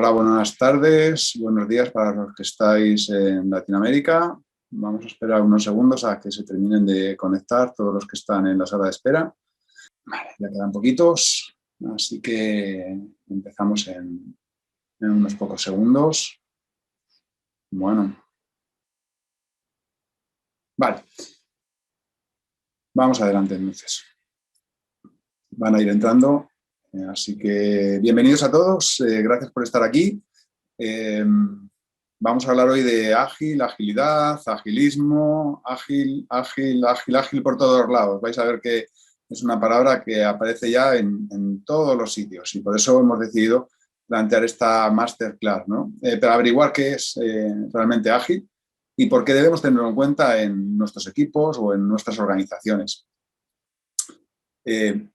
Hola, buenas tardes, buenos días para los que estáis en Latinoamérica. Vamos a esperar unos segundos a que se terminen de conectar todos los que están en la sala de espera. Vale, ya quedan poquitos, así que empezamos en unos pocos segundos. Bueno. Vale. Vamos adelante entonces. Van a ir entrando, así que bienvenidos a todos, gracias por estar aquí. Vamos a hablar hoy de ágil, agilidad, agilismo, ágil por todos lados. Vais a ver que es una palabra que aparece ya en todos los sitios y por eso hemos decidido plantear esta masterclass, ¿no? Para averiguar qué es realmente ágil y por qué debemos tenerlo en cuenta en nuestros equipos o en nuestras organizaciones.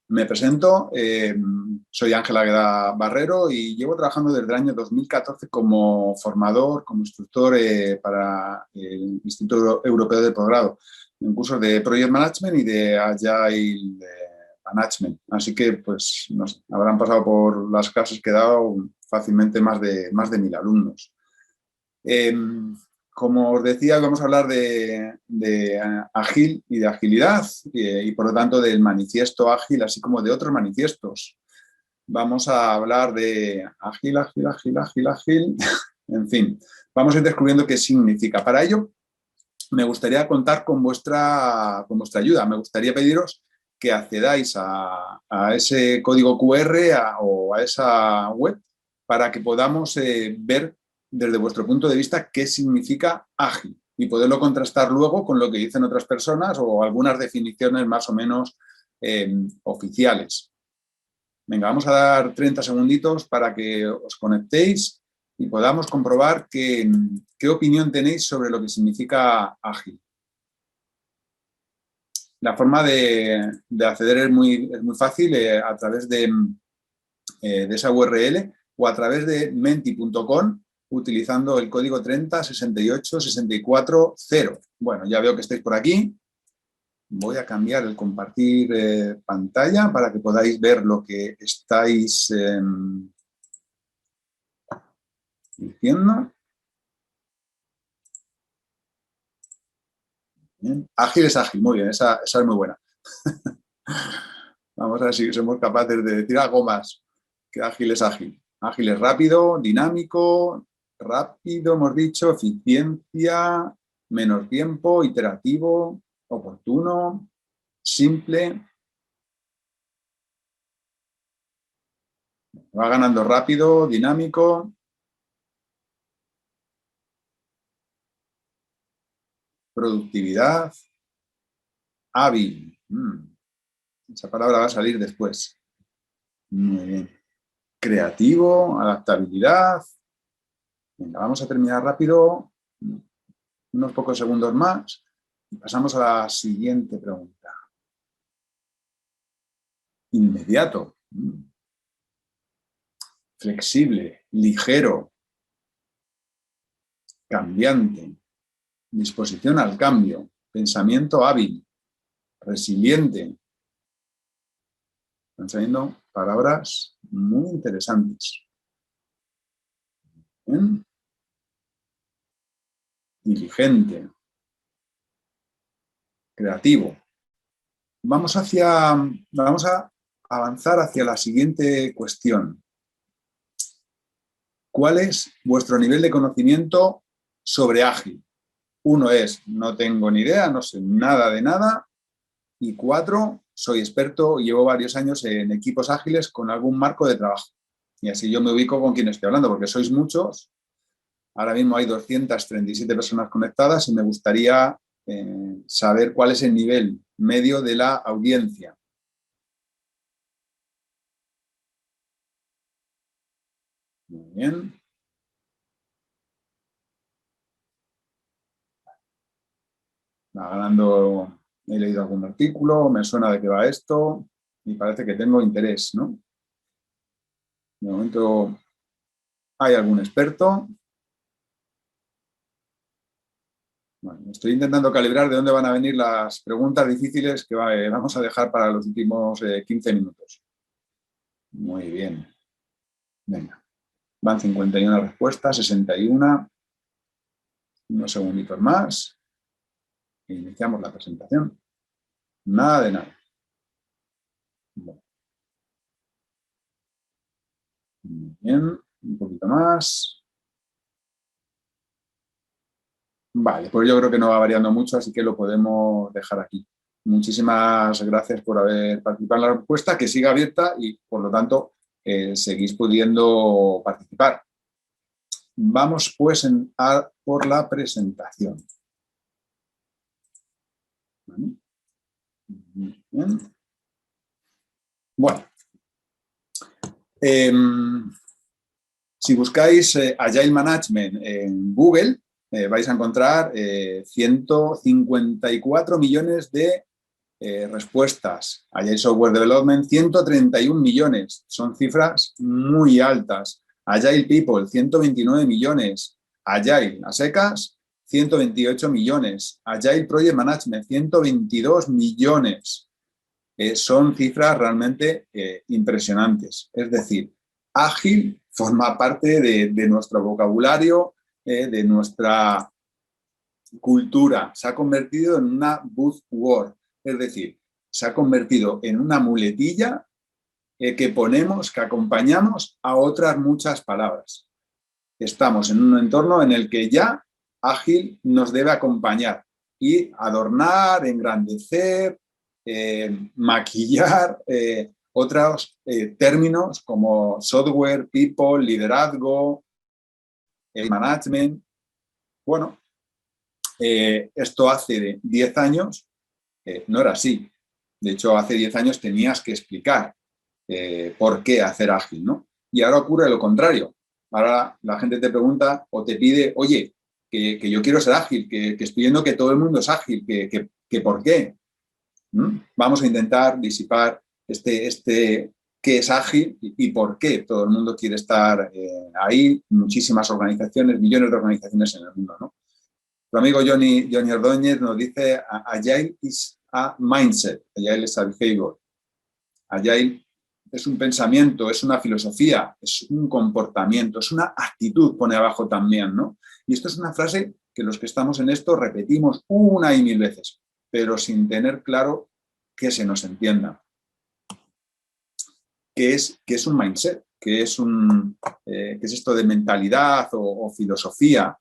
Me presento, soy Ángel Águeda Barrero y llevo trabajando desde el año 2014 como formador, como instructor para el Instituto Europeo de Posgrado en cursos de Project Management y de Agile Management. Así que pues nos habrán pasado por las clases que he dado fácilmente más de 1000 alumnos. Como os decía, vamos a hablar de ágil y de agilidad y por lo tanto del manifiesto ágil, así como de otros manifiestos. Vamos a hablar de ágil. En fin, vamos a ir descubriendo qué significa. Para ello, me gustaría contar con vuestra ayuda. Me gustaría pediros que accedáis a ese código QR o a esa web para que podamos ver desde vuestro punto de vista qué significa ágil y poderlo contrastar luego con lo que dicen otras personas o algunas definiciones más o menos oficiales. Venga, vamos a dar 30 segunditos para que os conectéis y podamos comprobar qué opinión tenéis sobre lo que significa ágil. La forma de acceder es muy fácil a través de esa URL o a través de menti.com utilizando el código 3068640. Bueno, ya veo que estáis por aquí. Voy a cambiar el compartir pantalla para que podáis ver lo que estáis diciendo. Bien. Ágil es ágil, muy bien, esa es muy buena. Vamos a ver si somos capaces de decir algo más que ágil es ágil. Ágil es rápido, dinámico, hemos dicho, eficiencia, menos tiempo, iterativo, oportuno, simple. Va ganando rápido, dinámico. Productividad. Hábil. Esa palabra va a salir después. Muy bien. Creativo, adaptabilidad. Venga, vamos a terminar rápido. Unos pocos segundos más. Y pasamos a la siguiente pregunta. Inmediato. Flexible, ligero. Cambiante. Disposición al cambio. Pensamiento hábil. Resiliente. Están saliendo palabras muy interesantes. ¿Bien? Diligente. Creativo. Vamos a avanzar hacia la siguiente cuestión. ¿Cuál es vuestro nivel de conocimiento sobre ágil? 1 es, no tengo ni idea, no sé nada de nada. Y 4, soy experto y llevo varios años en equipos ágiles con algún marco de trabajo. Y así yo me ubico con quien estoy hablando, porque sois muchos. Ahora mismo hay 237 personas conectadas y me gustaría saber cuál es el nivel medio de la audiencia. Muy bien. Va ganando, he leído algún artículo, me suena de qué va esto y parece que tengo interés, ¿no? De momento hay algún experto. Bueno, estoy intentando calibrar de dónde van a venir las preguntas difíciles que vamos a dejar para los últimos 15 minutos. Muy bien. Venga. Van 51 respuestas, 61. Unos segunditos más. E iniciamos la presentación. Nada de nada. Bueno. Muy bien, un poquito más. Vale, pues yo creo que no va variando mucho, así que lo podemos dejar aquí. Muchísimas gracias por haber participado en la respuesta, que siga abierta y, por lo tanto, seguís pudiendo participar. Vamos, pues, por la presentación. ¿Vale? Bien. Bueno. Si buscáis Agile Management en Google, vais a encontrar 154 millones de respuestas. Agile Software Development, 131 millones. Son cifras muy altas. Agile People, 129 millones. Agile a secas, 128 millones. Agile Project Management, 122 millones. Son cifras realmente impresionantes. Es decir, ágil forma parte de nuestro vocabulario, de nuestra cultura. Se ha convertido en una buzzword, es decir, se ha convertido en una muletilla que ponemos, que acompañamos a otras muchas palabras. Estamos en un entorno en el que ya ágil nos debe acompañar y adornar, engrandecer, maquillar otros términos como software, people, liderazgo, management. Bueno, esto hace 10 años no era así. De hecho, hace 10 años tenías que explicar por qué hacer ágil, ¿no? Y ahora ocurre lo contrario. Ahora la gente te pregunta o te pide, oye, que yo quiero ser ágil, que estoy viendo que todo el mundo es ágil, que ¿por qué? Vamos a intentar disipar este qué es ágil y por qué todo el mundo quiere estar ahí. Muchísimas organizaciones, millones de organizaciones en el mundo, ¿no? Tu amigo Johnny Ordóñez nos dice, Agile is a mindset, Agile is a behavior. Agile es un pensamiento, es una filosofía, es un comportamiento, es una actitud, pone abajo también, ¿no? Y esto es una frase que los que estamos en esto repetimos una y mil veces, pero sin tener claro que se nos entienda. ¿Qué es un mindset? ¿Qué es esto de mentalidad o filosofía?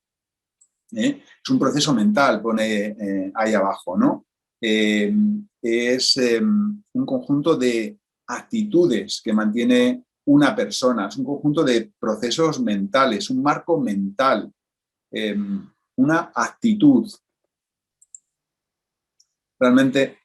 Es un proceso mental, pone ahí abajo, ¿no? Es un conjunto de actitudes que mantiene una persona, es un conjunto de procesos mentales, un marco mental, una actitud. Realmente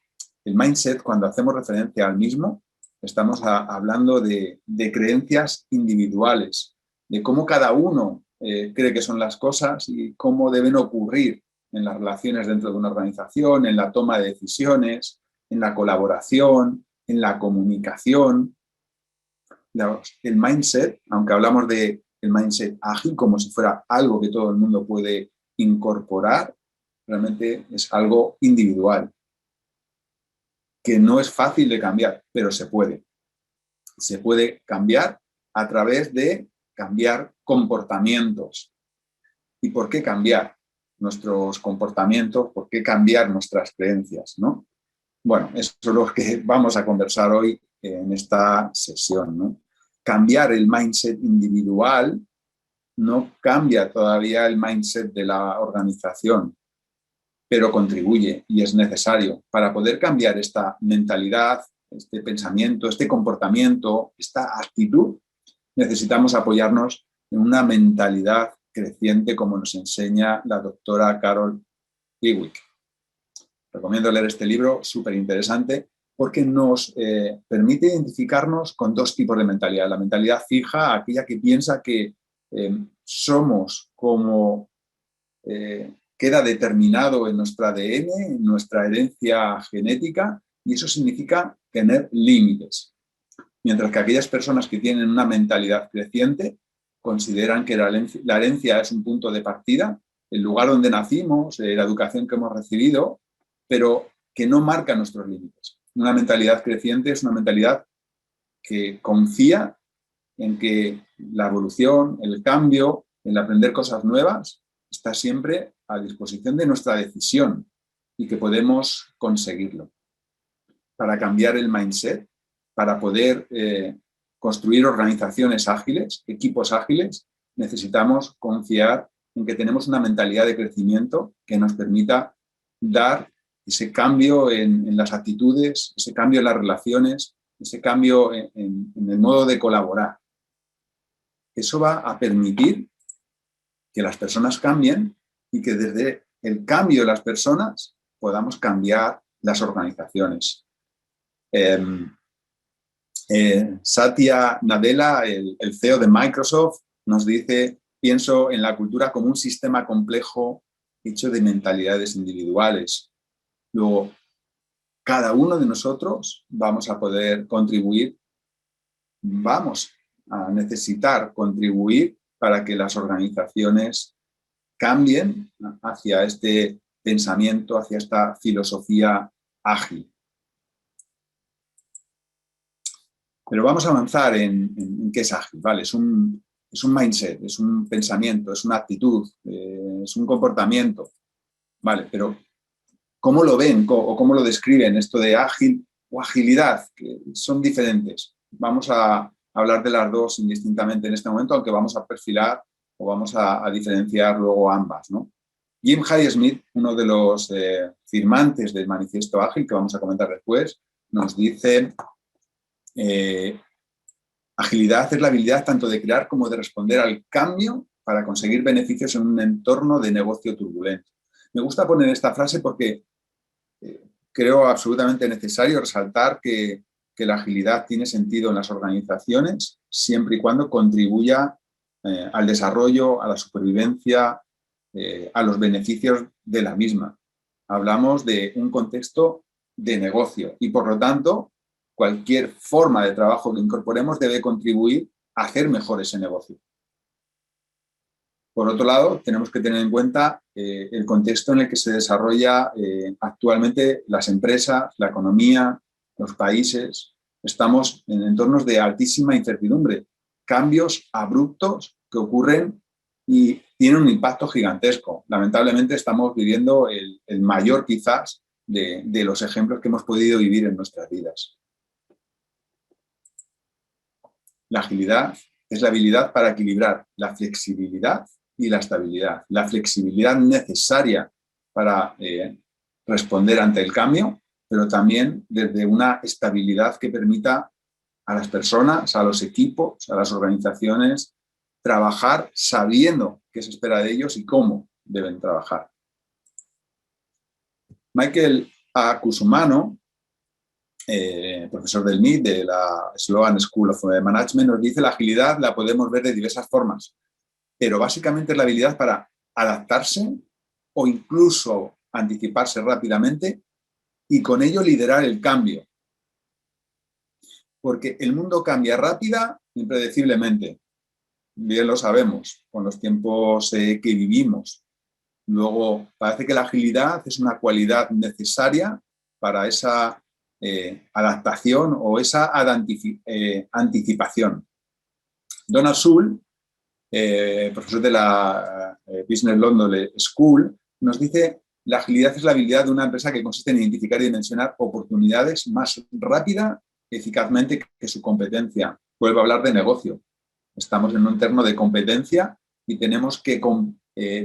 el mindset, cuando hacemos referencia al mismo, estamos hablando de creencias individuales, de cómo cada uno cree que son las cosas y cómo deben ocurrir en las relaciones dentro de una organización, en la toma de decisiones, en la colaboración, en la comunicación. El mindset, aunque hablamos del mindset ágil como si fuera algo que todo el mundo puede incorporar, realmente es algo individual, que no es fácil de cambiar, pero se puede. Se puede cambiar a través de cambiar comportamientos. ¿Y por qué cambiar nuestros comportamientos? ¿Por qué cambiar nuestras creencias, ¿no? Bueno, eso es lo que vamos a conversar hoy en esta sesión, ¿no? Cambiar el mindset individual no cambia todavía el mindset de la organización, pero contribuye y es necesario para poder cambiar esta mentalidad, este pensamiento, este comportamiento, esta actitud. Necesitamos apoyarnos en una mentalidad creciente como nos enseña la doctora Carol Dweck. Recomiendo leer este libro, súper interesante, porque nos permite identificarnos con dos tipos de mentalidad. La mentalidad fija, aquella que piensa que somos como queda determinado en nuestro ADN, en nuestra herencia genética, y eso significa tener límites. Mientras que aquellas personas que tienen una mentalidad creciente consideran que la herencia es un punto de partida, el lugar donde nacimos, la educación que hemos recibido, pero que no marca nuestros límites. Una mentalidad creciente es una mentalidad que confía en que la evolución, el cambio, el aprender cosas nuevas, está siempre a disposición de nuestra decisión y que podemos conseguirlo. Para cambiar el mindset, para poder construir organizaciones ágiles, equipos ágiles, necesitamos confiar en que tenemos una mentalidad de crecimiento que nos permita dar ese cambio en las actitudes, ese cambio en las relaciones, ese cambio en el modo de colaborar. Eso va a permitir que las personas cambien y que desde el cambio de las personas podamos cambiar las organizaciones. Satya Nadella, el CEO de Microsoft, nos dice: pienso en la cultura como un sistema complejo hecho de mentalidades individuales. Luego, cada uno de nosotros vamos a poder contribuir, vamos a necesitar contribuir para que las organizaciones cambien hacia este pensamiento, hacia esta filosofía ágil. Pero vamos a avanzar en qué es ágil, ¿vale? Es un mindset, es un pensamiento, es una actitud, es un comportamiento, ¿vale? Pero ¿cómo lo ven o cómo lo describen esto de ágil o agilidad? Que son diferentes. Vamos a hablar de las dos indistintamente en este momento, aunque vamos a perfilar o vamos a diferenciar luego ambas, ¿no? Jim Hyde-Smith, uno de los firmantes del Manifiesto Ágil, que vamos a comentar después, nos dice: agilidad es la habilidad tanto de crear como de responder al cambio para conseguir beneficios en un entorno de negocio turbulento. Me gusta poner esta frase porque creo absolutamente necesario resaltar que la agilidad tiene sentido en las organizaciones siempre y cuando contribuya al desarrollo, a la supervivencia, a los beneficios de la misma. Hablamos de un contexto de negocio y, por lo tanto, cualquier forma de trabajo que incorporemos debe contribuir a hacer mejor ese negocio. Por otro lado, tenemos que tener en cuenta el contexto en el que se desarrolla actualmente las empresas, la economía, los países. Estamos en entornos de altísima incertidumbre, cambios abruptos que ocurren y tienen un impacto gigantesco. Lamentablemente estamos viviendo el mayor quizás de los ejemplos que hemos podido vivir en nuestras vidas. La agilidad es la habilidad para equilibrar la flexibilidad y la estabilidad. La flexibilidad necesaria para responder ante el cambio, pero también desde una estabilidad que permita a las personas, a los equipos, a las organizaciones, trabajar sabiendo qué se espera de ellos y cómo deben trabajar. Michael A. Cusumano, profesor del MIT, de la Sloan School of Management, nos dice: la agilidad la podemos ver de diversas formas, pero básicamente es la habilidad para adaptarse o incluso anticiparse rápidamente y con ello liderar el cambio. Porque el mundo cambia rápida e impredeciblemente. Bien lo sabemos con los tiempos que vivimos. Luego, parece que la agilidad es una cualidad necesaria para esa adaptación o esa anticipación. Donald Sull, profesor de la Business London School, nos dice: la agilidad es la habilidad de una empresa que consiste en identificar y dimensionar oportunidades más rápida y eficazmente que su competencia. Vuelvo a hablar de negocio. Estamos en un entorno de competencia y tenemos que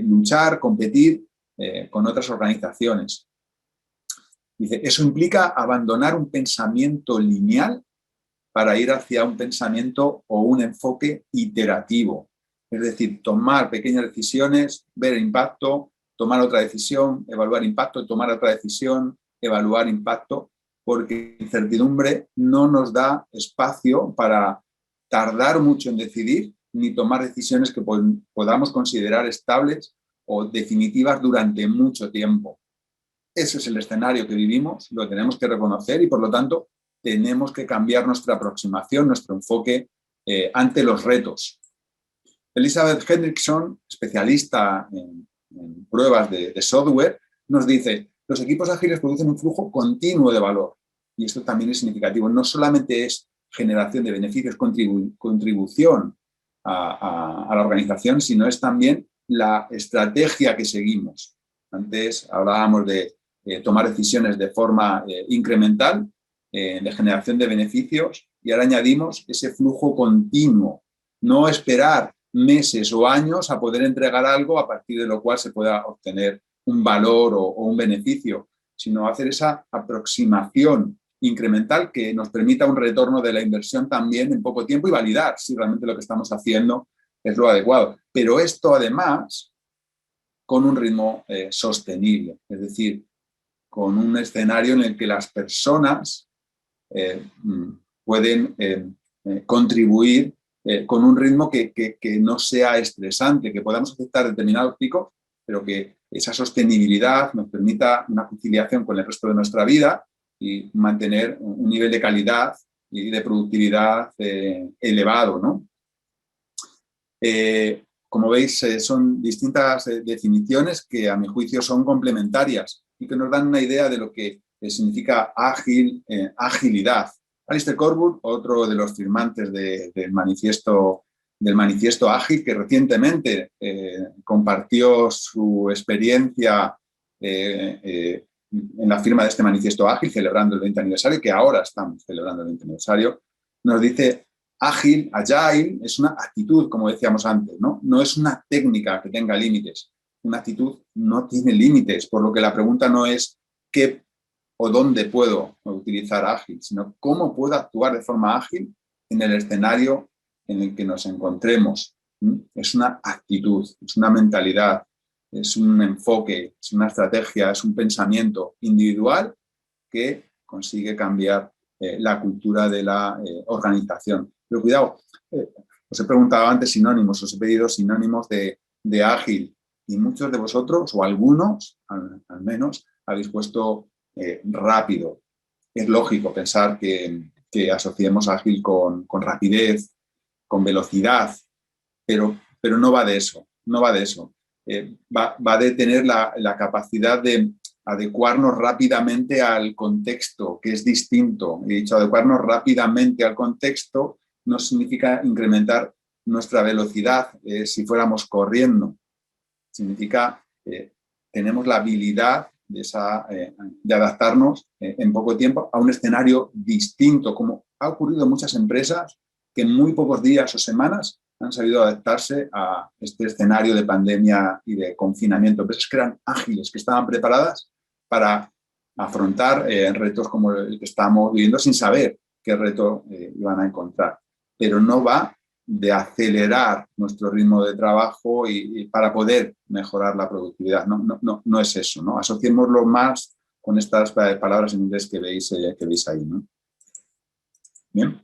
luchar, competir con otras organizaciones. Dice: eso implica abandonar un pensamiento lineal para ir hacia un pensamiento o un enfoque iterativo. Es decir, tomar pequeñas decisiones, ver impacto, tomar otra decisión, evaluar impacto, tomar otra decisión, evaluar impacto, porque la incertidumbre no nos da espacio para tardar mucho en decidir ni tomar decisiones que podamos considerar estables o definitivas durante mucho tiempo. Ese es el escenario que vivimos, lo tenemos que reconocer y, por lo tanto, tenemos que cambiar nuestra aproximación, nuestro enfoque ante los retos. Elizabeth Hendrickson, especialista en pruebas de software, nos dice: los equipos ágiles producen un flujo continuo de valor. Y esto también es significativo. No solamente es generación de beneficios, contribución a la organización, sino es también la estrategia que seguimos. Antes hablábamos de tomar decisiones de forma incremental, de generación de beneficios, y ahora añadimos ese flujo continuo, no esperar meses o años a poder entregar algo a partir de lo cual se pueda obtener un valor o un beneficio, sino hacer esa aproximación incremental que nos permita un retorno de la inversión también en poco tiempo y validar si realmente lo que estamos haciendo es lo adecuado. Pero esto además con un ritmo sostenible, es decir, con un escenario en el que las personas pueden contribuir con un ritmo que no sea estresante, que podamos aceptar determinados picos, pero que esa sostenibilidad nos permita una conciliación con el resto de nuestra vida y mantener un nivel de calidad y de productividad elevado, ¿no? Como veis, son distintas definiciones que a mi juicio son complementarias y que nos dan una idea de lo que significa agilidad. Alistair Cockburn, otro de los firmantes del manifiesto ágil, que recientemente compartió su experiencia en la firma de este manifiesto ágil, celebrando el 20 aniversario, que ahora estamos celebrando el 20 aniversario, nos dice: ágil, agile, es una actitud, como decíamos antes, ¿no? No es una técnica que tenga límites. Una actitud no tiene límites, por lo que la pregunta no es qué o dónde puedo utilizar ágil, sino cómo puedo actuar de forma ágil en el escenario en el que nos encontremos. Es una actitud, es una mentalidad, es un enfoque, es una estrategia, es un pensamiento individual que consigue cambiar la cultura de la organización. Pero cuidado, os he preguntado antes sinónimos, os he pedido sinónimos de ágil, y muchos de vosotros, o algunos al menos, habéis puesto rápido. Es lógico pensar que asociemos ágil con rapidez, con velocidad, pero no va de eso, no va de eso. Va de tener la capacidad de adecuarnos rápidamente al contexto, que es distinto. He dicho, adecuarnos rápidamente al contexto no significa incrementar nuestra velocidad si fuéramos corriendo. Significa tenemos la habilidad de adaptarnos en poco tiempo a un escenario distinto, como ha ocurrido en muchas empresas que en muy pocos días o semanas han sabido adaptarse a este escenario de pandemia y de confinamiento. Empresas que eran ágiles, que estaban preparadas para afrontar retos como el que estamos viviendo sin saber qué reto iban a encontrar. Pero no va de acelerar nuestro ritmo de trabajo y para poder mejorar la productividad. No es eso, ¿no? Asociémoslo más con estas palabras en inglés que veis ahí, ¿no? Bien.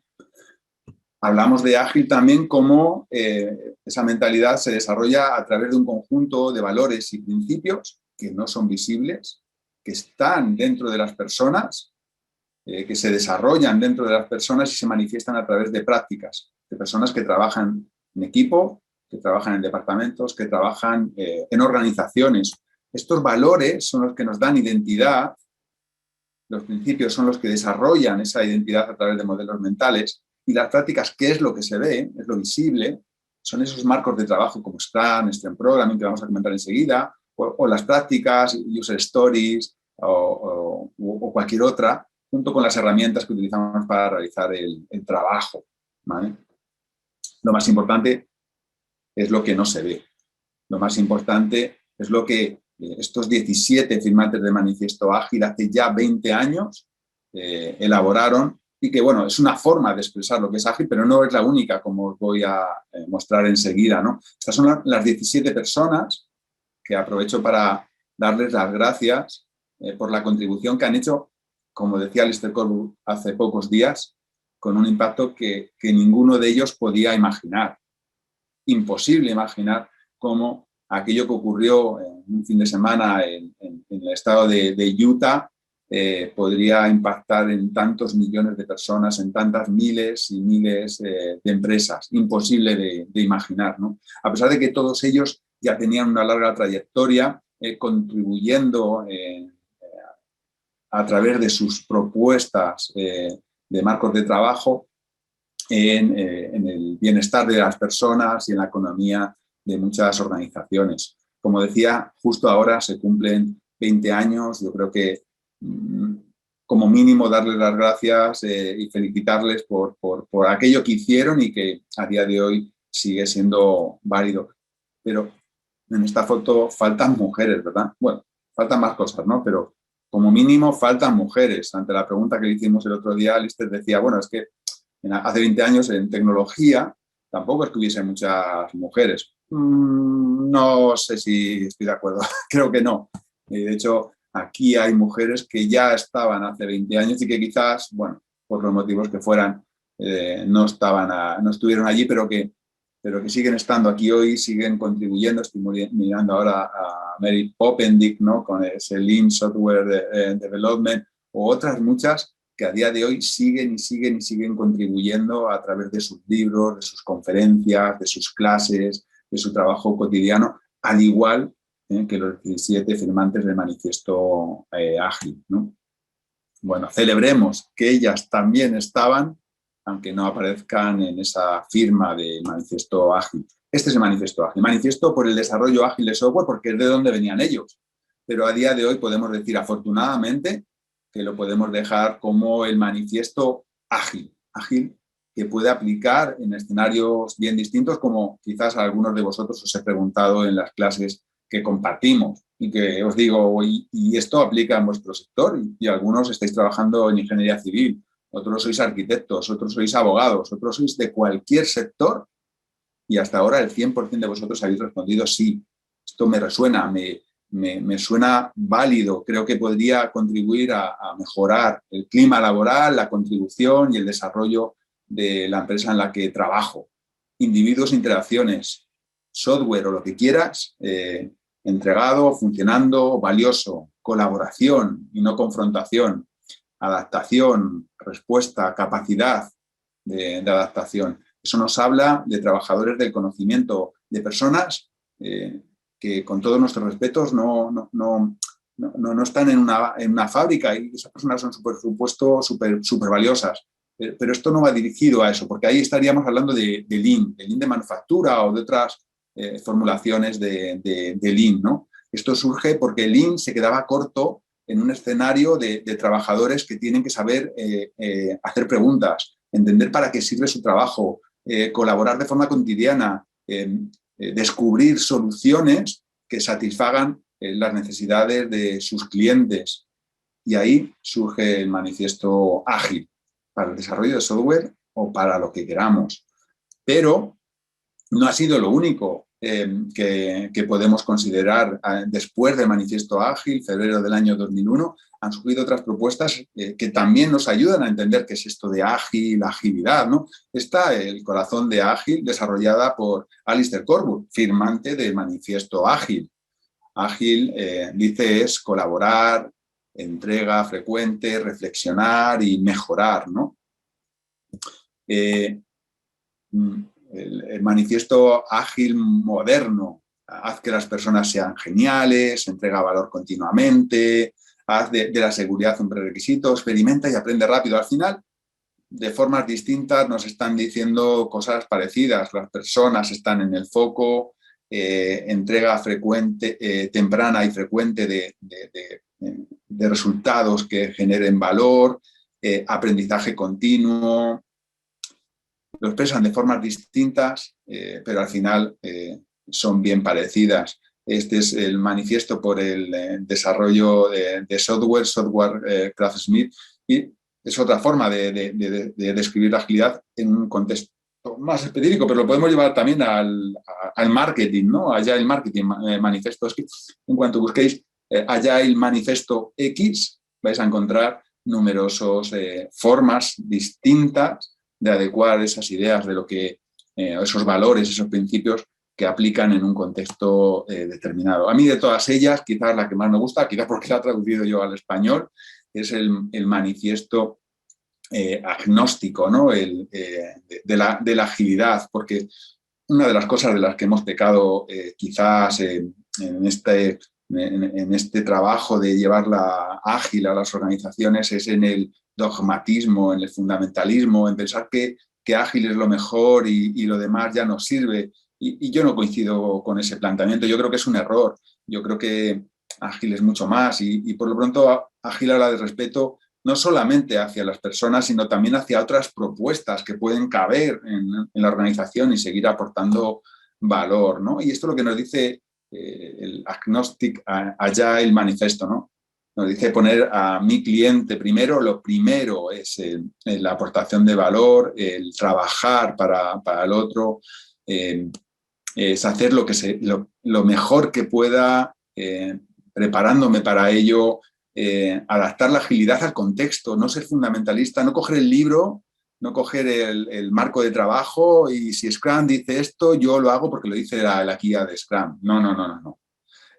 Hablamos de ágil también como esa mentalidad se desarrolla a través de un conjunto de valores y principios que no son visibles, que están dentro de las personas, que se desarrollan dentro de las personas y se manifiestan a través de prácticas, de personas que trabajan en equipo, que trabajan en departamentos, que trabajan en organizaciones. Estos valores son los que nos dan identidad, los principios son los que desarrollan esa identidad a través de modelos mentales, y las prácticas, ¿qué es lo que se ve? Es lo visible, son esos marcos de trabajo como Scrum, Stream Programming, que vamos a comentar enseguida, o las prácticas, User Stories o cualquier otra, junto con las herramientas que utilizamos para realizar el trabajo, ¿vale? Lo más importante es lo que no se ve. Lo más importante es lo que estos 17 firmantes del Manifiesto Ágil hace ya 20 años elaboraron, y que, bueno, es una forma de expresar lo que es ágil, pero no es la única, como os voy a mostrar enseguida, ¿no? Estas son las 17 personas que aprovecho para darles las gracias por la contribución que han hecho, como decía Alistair Cockburn hace pocos días, con un impacto que ninguno de ellos podía imaginar. Imposible imaginar cómo aquello que ocurrió en un fin de semana en el estado de Utah podría impactar en tantos millones de personas, en tantas miles y miles de empresas. Imposible de imaginar, ¿no? A pesar de que todos ellos ya tenían una larga trayectoria contribuyendo a través de sus propuestas de marcos de trabajo en el bienestar de las personas y en la economía de muchas organizaciones. Como decía, justo ahora se cumplen 20 años, yo creo que como mínimo darles las gracias y felicitarles por aquello que hicieron y que a día de hoy sigue siendo válido. Pero en esta foto faltan mujeres, ¿verdad? Bueno, faltan más cosas, ¿no? Pero como mínimo faltan mujeres. Ante la pregunta que le hicimos el otro día, Alistair decía, bueno, es que hace 20 años en tecnología tampoco es que hubiese muchas mujeres. No sé si estoy de acuerdo, creo que no. De hecho, aquí hay mujeres que ya estaban hace 20 años y que quizás, bueno, por los motivos que fueran, no estuvieron allí, pero que siguen estando aquí hoy, siguen contribuyendo. Estoy mirando ahora a Mary Popendick, ¿no? Con ese Lean Software Development, o otras muchas que a día de hoy siguen y siguen y siguen contribuyendo a través de sus libros, de sus conferencias, de sus clases, de su trabajo cotidiano, al igual que los 17 firmantes del Manifiesto Ágil, ¿no? Bueno, celebremos que ellas también estaban, aunque no aparezcan en esa firma de Manifiesto Ágil. Este es el Manifiesto Ágil. Manifiesto por el desarrollo ágil de software, porque es de donde venían ellos. Pero a día de hoy podemos decir, afortunadamente, que lo podemos dejar como el manifiesto ágil, que puede aplicar en escenarios bien distintos, como quizás a algunos de vosotros os he preguntado en las clases que compartimos y que os digo, y esto aplica en vuestro sector, y algunos estáis trabajando en ingeniería civil, otros sois arquitectos, otros sois abogados, otros sois de cualquier sector, y hasta ahora el 100% de vosotros habéis respondido sí. Esto me resuena, me suena válido, creo que podría contribuir a mejorar el clima laboral, la contribución y el desarrollo de la empresa en la que trabajo. Individuos, interacciones, software o lo que quieras, entregado, funcionando, valioso, colaboración y no confrontación, adaptación, respuesta, capacidad de adaptación. Eso nos habla de trabajadores del conocimiento, de personas que con todos nuestros respetos no están en una fábrica, y esas personas son, por supuesto, súper valiosas. Pero esto no va dirigido a eso, porque ahí estaríamos hablando de Lean de manufactura o de otras formulaciones de Lean, ¿no? Esto surge porque Lean se quedaba corto en un escenario de trabajadores que tienen que saber hacer preguntas, entender para qué sirve su trabajo, colaborar de forma cotidiana, descubrir soluciones que satisfagan las necesidades de sus clientes. Y ahí surge el manifiesto ágil para el desarrollo de software o para lo que queramos. Pero no ha sido lo único que podemos considerar. Después del manifiesto ágil, febrero del año 2001, han surgido otras propuestas que también nos ayudan a entender qué es esto de ágil, agilidad, ¿no? Está el corazón de ágil, desarrollada por Alistair Cockburn, firmante del manifiesto ágil. Ágil, dice, es colaborar, entrega frecuente, reflexionar y mejorar, ¿no? El manifiesto ágil moderno: haz que las personas sean geniales, entrega valor continuamente, haz de la seguridad un prerequisito, experimenta y aprende rápido. Al final, de formas distintas, nos están diciendo cosas parecidas. Las personas están en el foco, entrega frecuente, temprana y frecuente de resultados que generen valor, aprendizaje continuo. Lo expresan de formas distintas, pero al final son bien parecidas. Este es el manifiesto por el desarrollo de software Craftsmith, y es otra forma de describir la agilidad en un contexto más específico, pero lo podemos llevar también al marketing, ¿no? Agile Marketing Manifesto. Es que en cuanto busquéis Agile Manifesto X, vais a encontrar numerosas formas distintas de adecuar esas ideas de lo que, esos valores, esos principios que aplican en un contexto determinado. A mí, de todas ellas, quizás la que más me gusta, quizás porque la he traducido yo al español, es el manifiesto agnóstico, ¿no? De la agilidad, porque una de las cosas de las que hemos pecado quizás en este trabajo de llevarla ágil a las organizaciones es en el dogmatismo, en el fundamentalismo, en pensar que que ágil es lo mejor y lo demás ya no sirve. Y yo no coincido con ese planteamiento. Yo creo que es un error. Yo creo que ágil es mucho más y por lo pronto ágil habla de respeto no solamente hacia las personas, sino también hacia otras propuestas que pueden caber en la organización y seguir aportando valor, ¿no? Y esto es lo que nos dice el Agnostic Agile Manifesto, ¿no? Nos dice poner a mi cliente primero. Lo primero es la aportación de valor, el trabajar para el otro, es hacer lo mejor que pueda, preparándome para ello, adaptar la agilidad al contexto, no ser fundamentalista, no coger el libro, no coger el marco de trabajo y si Scrum dice esto, yo lo hago porque lo dice la guía de Scrum. No, no, no, no, no.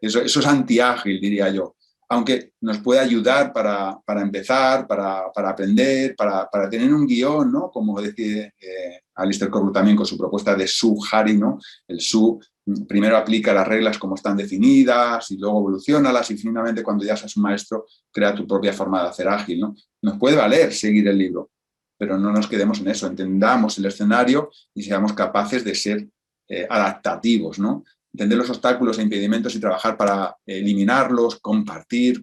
Eso es anti-ágil, diría yo. Aunque nos puede ayudar para empezar, para aprender, para tener un guión, ¿no? Como decía Alistair Cockburn también con su propuesta de Su-Hari, ¿no? El Su primero aplica las reglas como están definidas y luego evoluciónalas y finalmente cuando ya seas un maestro crea tu propia forma de hacer ágil, ¿no? Nos puede valer seguir el libro, pero no nos quedemos en eso, entendamos el escenario y seamos capaces de ser adaptativos, ¿no? Entender los obstáculos e impedimentos y trabajar para eliminarlos, compartir,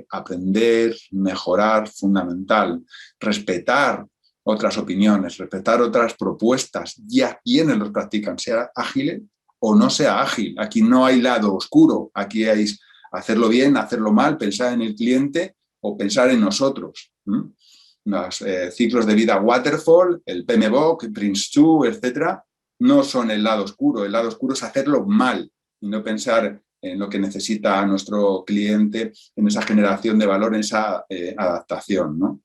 aprender, mejorar, fundamental. Respetar otras opiniones, respetar otras propuestas y a quienes los practican, sea ágil o no sea ágil. Aquí no hay lado oscuro, aquí hay hacerlo bien, hacerlo mal, pensar en el cliente o pensar en nosotros. Los ciclos de vida Waterfall, el PMBOK, Prince2, etcétera, no son el lado oscuro. El lado oscuro es hacerlo mal y no pensar en lo que necesita nuestro cliente, en esa generación de valor, en esa adaptación, ¿no?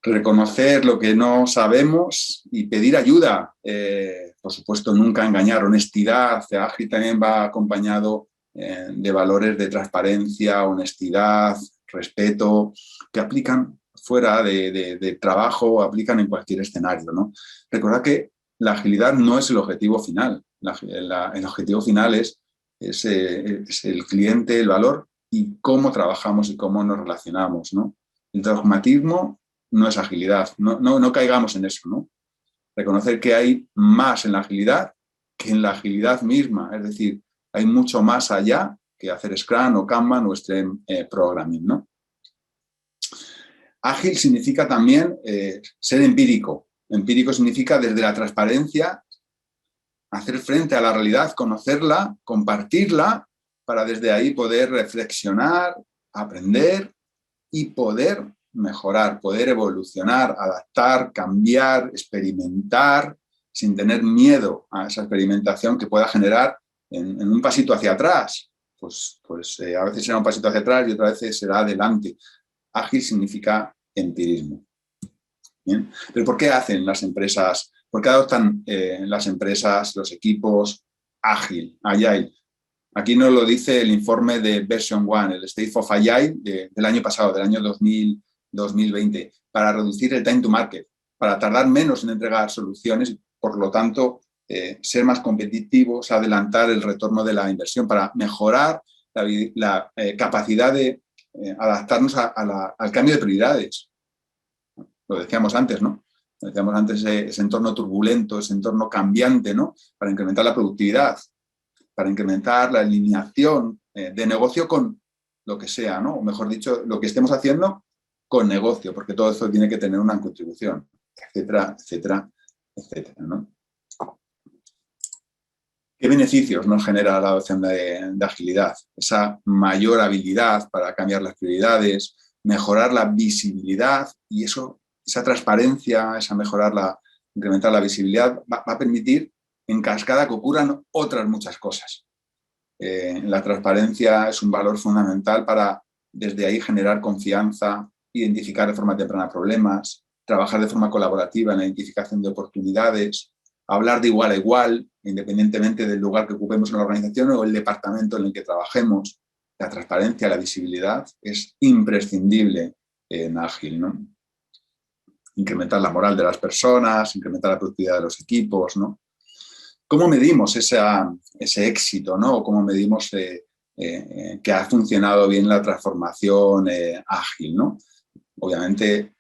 Reconocer lo que no sabemos y pedir ayuda. Por supuesto, nunca engañar. Honestidad. Ágil también va acompañado de valores de transparencia, honestidad, respeto, que aplican fuera de trabajo, aplican en cualquier escenario, ¿no? Recordad que la agilidad no es el objetivo final. El objetivo final es el cliente, el valor y cómo trabajamos y cómo nos relacionamos, ¿no? El dogmatismo no es agilidad, no caigamos en eso, ¿no? Reconocer que hay más en la agilidad que en la agilidad misma, es decir, hay mucho más allá que hacer Scrum o Kanban o Extreme Programming, ¿no? Ágil significa también ser empírico. Empírico significa desde la transparencia hacer frente a la realidad, conocerla, compartirla, para desde ahí poder reflexionar, aprender y poder mejorar, poder evolucionar, adaptar, cambiar, experimentar, sin tener miedo a esa experimentación que pueda generar en un pasito hacia atrás. Pues a veces será un pasito hacia atrás y otras veces será adelante. Ágil significa empirismo. ¿Bien? Pero ¿por qué hacen las empresas, por qué adoptan las empresas, los equipos ágil, agile? Aquí nos lo dice el informe de Version 1, el State of Agile del año pasado, del año 2020, para reducir el time to market, para tardar menos en entregar soluciones y, por lo tanto, ser más competitivos, adelantar el retorno de la inversión, para mejorar la capacidad de adaptarnos al cambio de prioridades. Lo decíamos antes, ¿no? Lo decíamos antes, ese entorno turbulento, ese entorno cambiante, ¿no? Para incrementar la productividad, para incrementar la alineación de negocio con lo que sea, ¿no? O mejor dicho, lo que estemos haciendo con negocio, porque todo eso tiene que tener una contribución, etcétera, etcétera, etcétera, ¿no? ¿Qué beneficios nos genera la adopción de agilidad? Esa mayor habilidad para cambiar las prioridades, mejorar la visibilidad y esa transparencia, incrementar la visibilidad va a permitir en cascada que ocurran otras muchas cosas. La transparencia es un valor fundamental para desde ahí generar confianza, identificar de forma temprana problemas, trabajar de forma colaborativa en la identificación de oportunidades, hablar de igual a igual, independientemente del lugar que ocupemos en la organización o el departamento en el que trabajemos. La transparencia, la visibilidad es imprescindible en Ágil, ¿no? Incrementar la moral de las personas, incrementar la productividad de los equipos, ¿no? ¿Cómo medimos ese éxito, ¿no? ¿Cómo medimos que ha funcionado bien la transformación ágil, ¿no? Obviamente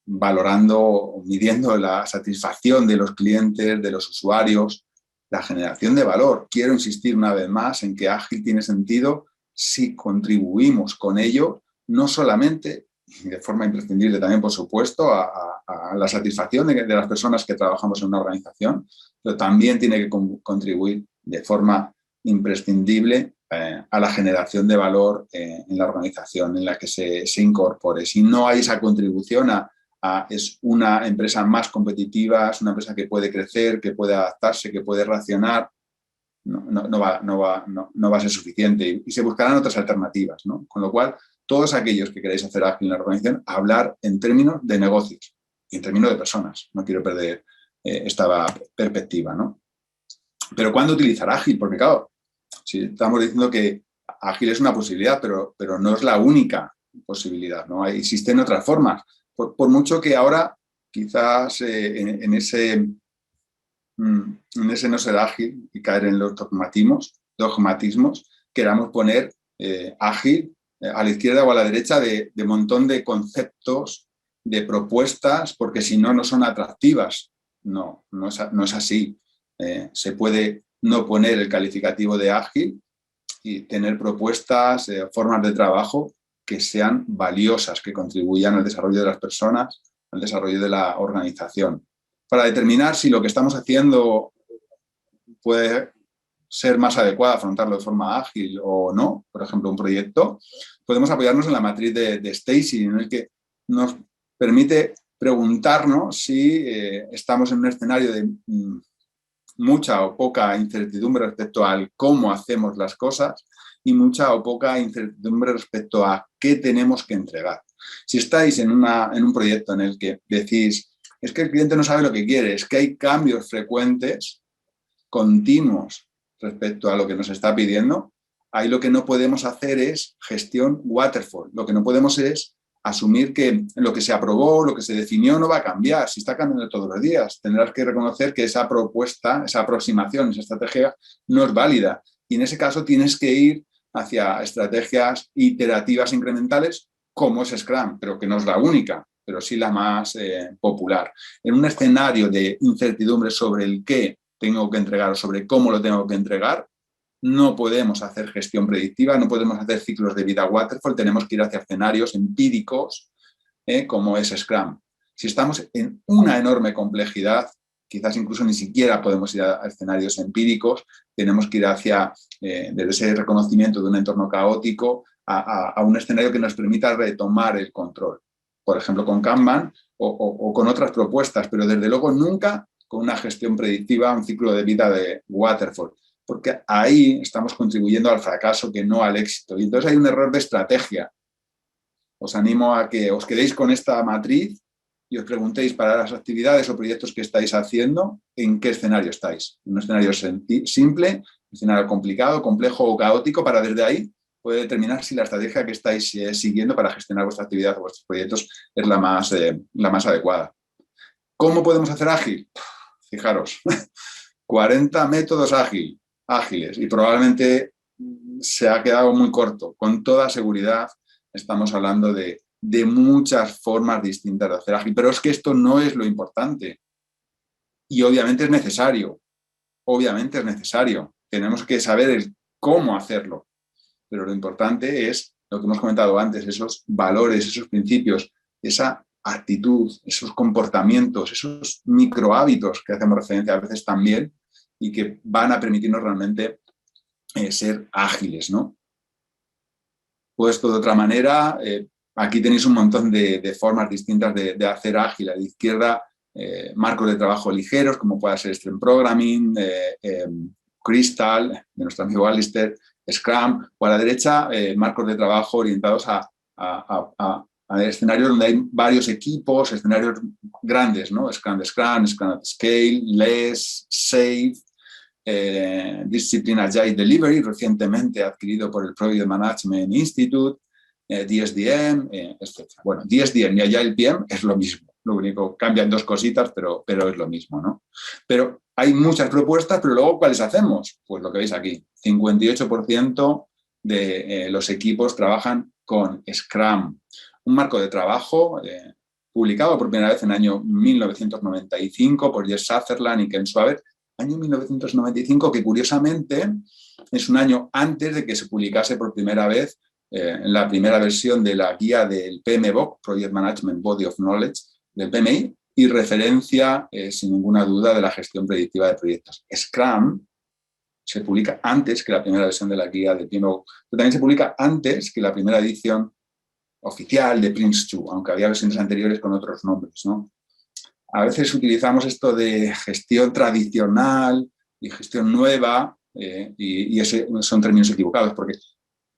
valorando, midiendo la satisfacción de los clientes, de los usuarios, la generación de valor. Quiero insistir una vez más en que ágil tiene sentido si contribuimos con ello, no solamente, y de forma imprescindible también, por supuesto, a la satisfacción de las personas que trabajamos en una organización, pero también tiene que contribuir de forma imprescindible a la generación de valor en la organización en la que se incorpore. Si no hay esa contribución es una empresa más competitiva, es una empresa que puede crecer, que puede adaptarse, que puede reaccionar, no va a ser suficiente y se buscarán otras alternativas, ¿no? Con lo cual, todos aquellos que queráis hacer ágil en la organización, hablar en términos de negocios y en términos de personas. No quiero perder esta perspectiva, ¿no? Pero ¿cuándo utilizar ágil? Porque claro, si estamos diciendo que ágil es una posibilidad, pero no es la única posibilidad, ¿no? Existen otras formas. Por mucho que ahora quizás en ese no ser ágil y caer en los dogmatismos, queramos poner ágil a la izquierda o a la derecha de montón de conceptos, de propuestas, porque si no, no son atractivas. No es así. Se puede no poner el calificativo de ágil y tener propuestas, formas de trabajo que sean valiosas, que contribuyan al desarrollo de las personas, al desarrollo de la organización. Para determinar si lo que estamos haciendo puede ser más adecuado afrontarlo de forma ágil o no, por ejemplo, un proyecto, podemos apoyarnos en la matriz de Stacy, en el que nos permite preguntarnos si estamos en un escenario de mucha o poca incertidumbre respecto al cómo hacemos las cosas y mucha o poca incertidumbre respecto a qué tenemos que entregar. Si estáis en un proyecto en el que decís, es que el cliente no sabe lo que quiere, es que hay cambios frecuentes, continuos respecto a lo que nos está pidiendo, ahí lo que no podemos hacer es gestión waterfall. Lo que no podemos es asumir que lo que se aprobó, lo que se definió no va a cambiar. Si está cambiando todos los días, tendrás que reconocer que esa propuesta, esa aproximación, esa estrategia no es válida. Y en ese caso tienes que ir hacia estrategias iterativas incrementales como es Scrum, pero que no es la única, pero sí la más popular. En un escenario de incertidumbre sobre el qué tengo que entregar o sobre cómo lo tengo que entregar, no podemos hacer gestión predictiva, no podemos hacer ciclos de vida waterfall, tenemos que ir hacia escenarios empíricos como es Scrum. Si estamos en una enorme complejidad, quizás incluso ni siquiera podemos ir a escenarios empíricos, tenemos que ir hacia, desde ese reconocimiento de un entorno caótico, a un escenario que nos permita retomar el control. Por ejemplo, con Kanban o con otras propuestas, pero desde luego nunca con una gestión predictiva, un ciclo de vida de waterfall, porque ahí estamos contribuyendo al fracaso que no al éxito. Y entonces hay un error de estrategia. Os animo a que os quedéis con esta matriz y os preguntéis para las actividades o proyectos que estáis haciendo, ¿en qué escenario estáis? ¿En un escenario simple, un escenario complicado, complejo o caótico? Para desde ahí poder determinar si la estrategia que estáis siguiendo para gestionar vuestra actividad o vuestros proyectos es la más adecuada. ¿Cómo podemos hacer ágil? Fijaros, 40 métodos ágiles y probablemente se ha quedado muy corto. Con toda seguridad estamos hablando de muchas formas distintas de hacer ágil, pero es que esto no es lo importante y obviamente es necesario, tenemos que saber el cómo hacerlo, pero lo importante es lo que hemos comentado antes, esos valores, esos principios, esa actitud, esos comportamientos, esos microhábitos que hacemos referencia a veces también y que van a permitirnos realmente ser ágiles, ¿no? Puesto de otra manera, aquí tenéis un montón de formas distintas de hacer ágil. A la izquierda, marcos de trabajo ligeros, como puede ser Stream Programming, Crystal, de nuestro amigo Alistair, Scrum, o a la derecha, marcos de trabajo orientados a escenarios donde hay varios equipos, escenarios grandes, ¿no? Scrum at Scale, Less, Safe, Discipline Agile Delivery, recientemente adquirido por el Project Management Institute, DSDM, etc. Bueno, DSDM y Agile PM es lo mismo, lo único, cambian dos cositas, pero es lo mismo, ¿no? Pero hay muchas propuestas, pero luego, ¿cuáles hacemos? Pues lo que veis aquí, 58% de los equipos trabajan con Scrum. Un marco de trabajo publicado por primera vez en el año 1995 por Jess Sutherland y Ken Swaber. Año 1995, que curiosamente es un año antes de que se publicase por primera vez la primera versión de la guía del PMBOK, Project Management Body of Knowledge, del PMI, y referencia, sin ninguna duda, de la gestión predictiva de proyectos. Scrum se publica antes que la primera versión de la guía del PMBOK, pero también se publica antes que la primera edición oficial de Prince2, aunque había versiones anteriores con otros nombres, ¿no? A veces utilizamos esto de gestión tradicional y gestión nueva y son términos equivocados porque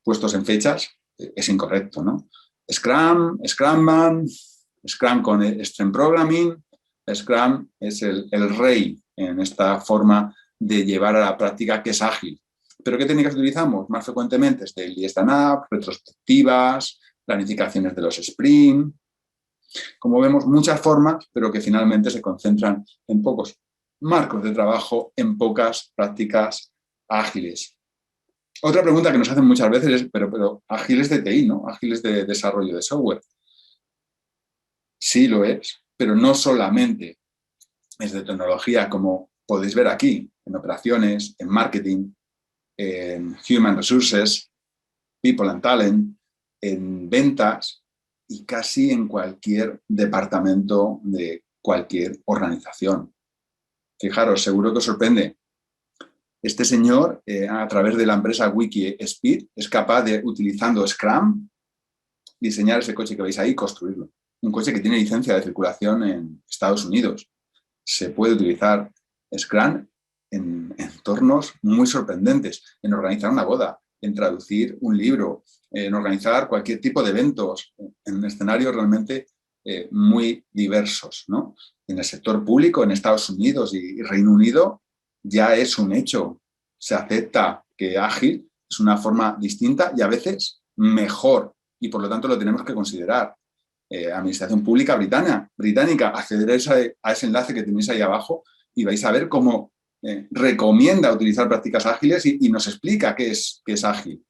puestos en fechas es incorrecto, ¿no? Scrum, Scrumman, Scrum con Extreme Programming, Scrum es el rey en esta forma de llevar a la práctica que es ágil. ¿Pero qué técnicas utilizamos? Más frecuentemente es Daily Stand-up, retrospectivas, planificaciones de los sprint. Como vemos, muchas formas, pero que finalmente se concentran en pocos marcos de trabajo, en pocas prácticas ágiles. Otra pregunta que nos hacen muchas veces es, pero ágiles de TI, ¿no? Ágiles de desarrollo de software. Sí lo es, pero no solamente es de tecnología, como podéis ver aquí, en operaciones, en marketing, en human resources, people and talent, en ventas y casi en cualquier departamento de cualquier organización. Fijaros, seguro que os sorprende. Este señor, a través de la empresa WikiSpeed, es capaz de, utilizando Scrum, diseñar ese coche que veis ahí y construirlo. Un coche que tiene licencia de circulación en Estados Unidos. Se puede utilizar Scrum en entornos muy sorprendentes, en organizar una boda, en traducir un libro, en organizar cualquier tipo de eventos, en escenarios realmente muy diversos, ¿no? En el sector público, en Estados Unidos y Reino Unido, ya es un hecho. Se acepta que ágil es una forma distinta y a veces mejor, y por lo tanto lo tenemos que considerar. Administración Pública británica, acceder a ese enlace que tenéis ahí abajo y vais a ver cómo recomienda utilizar prácticas ágiles y nos explica qué es ágil.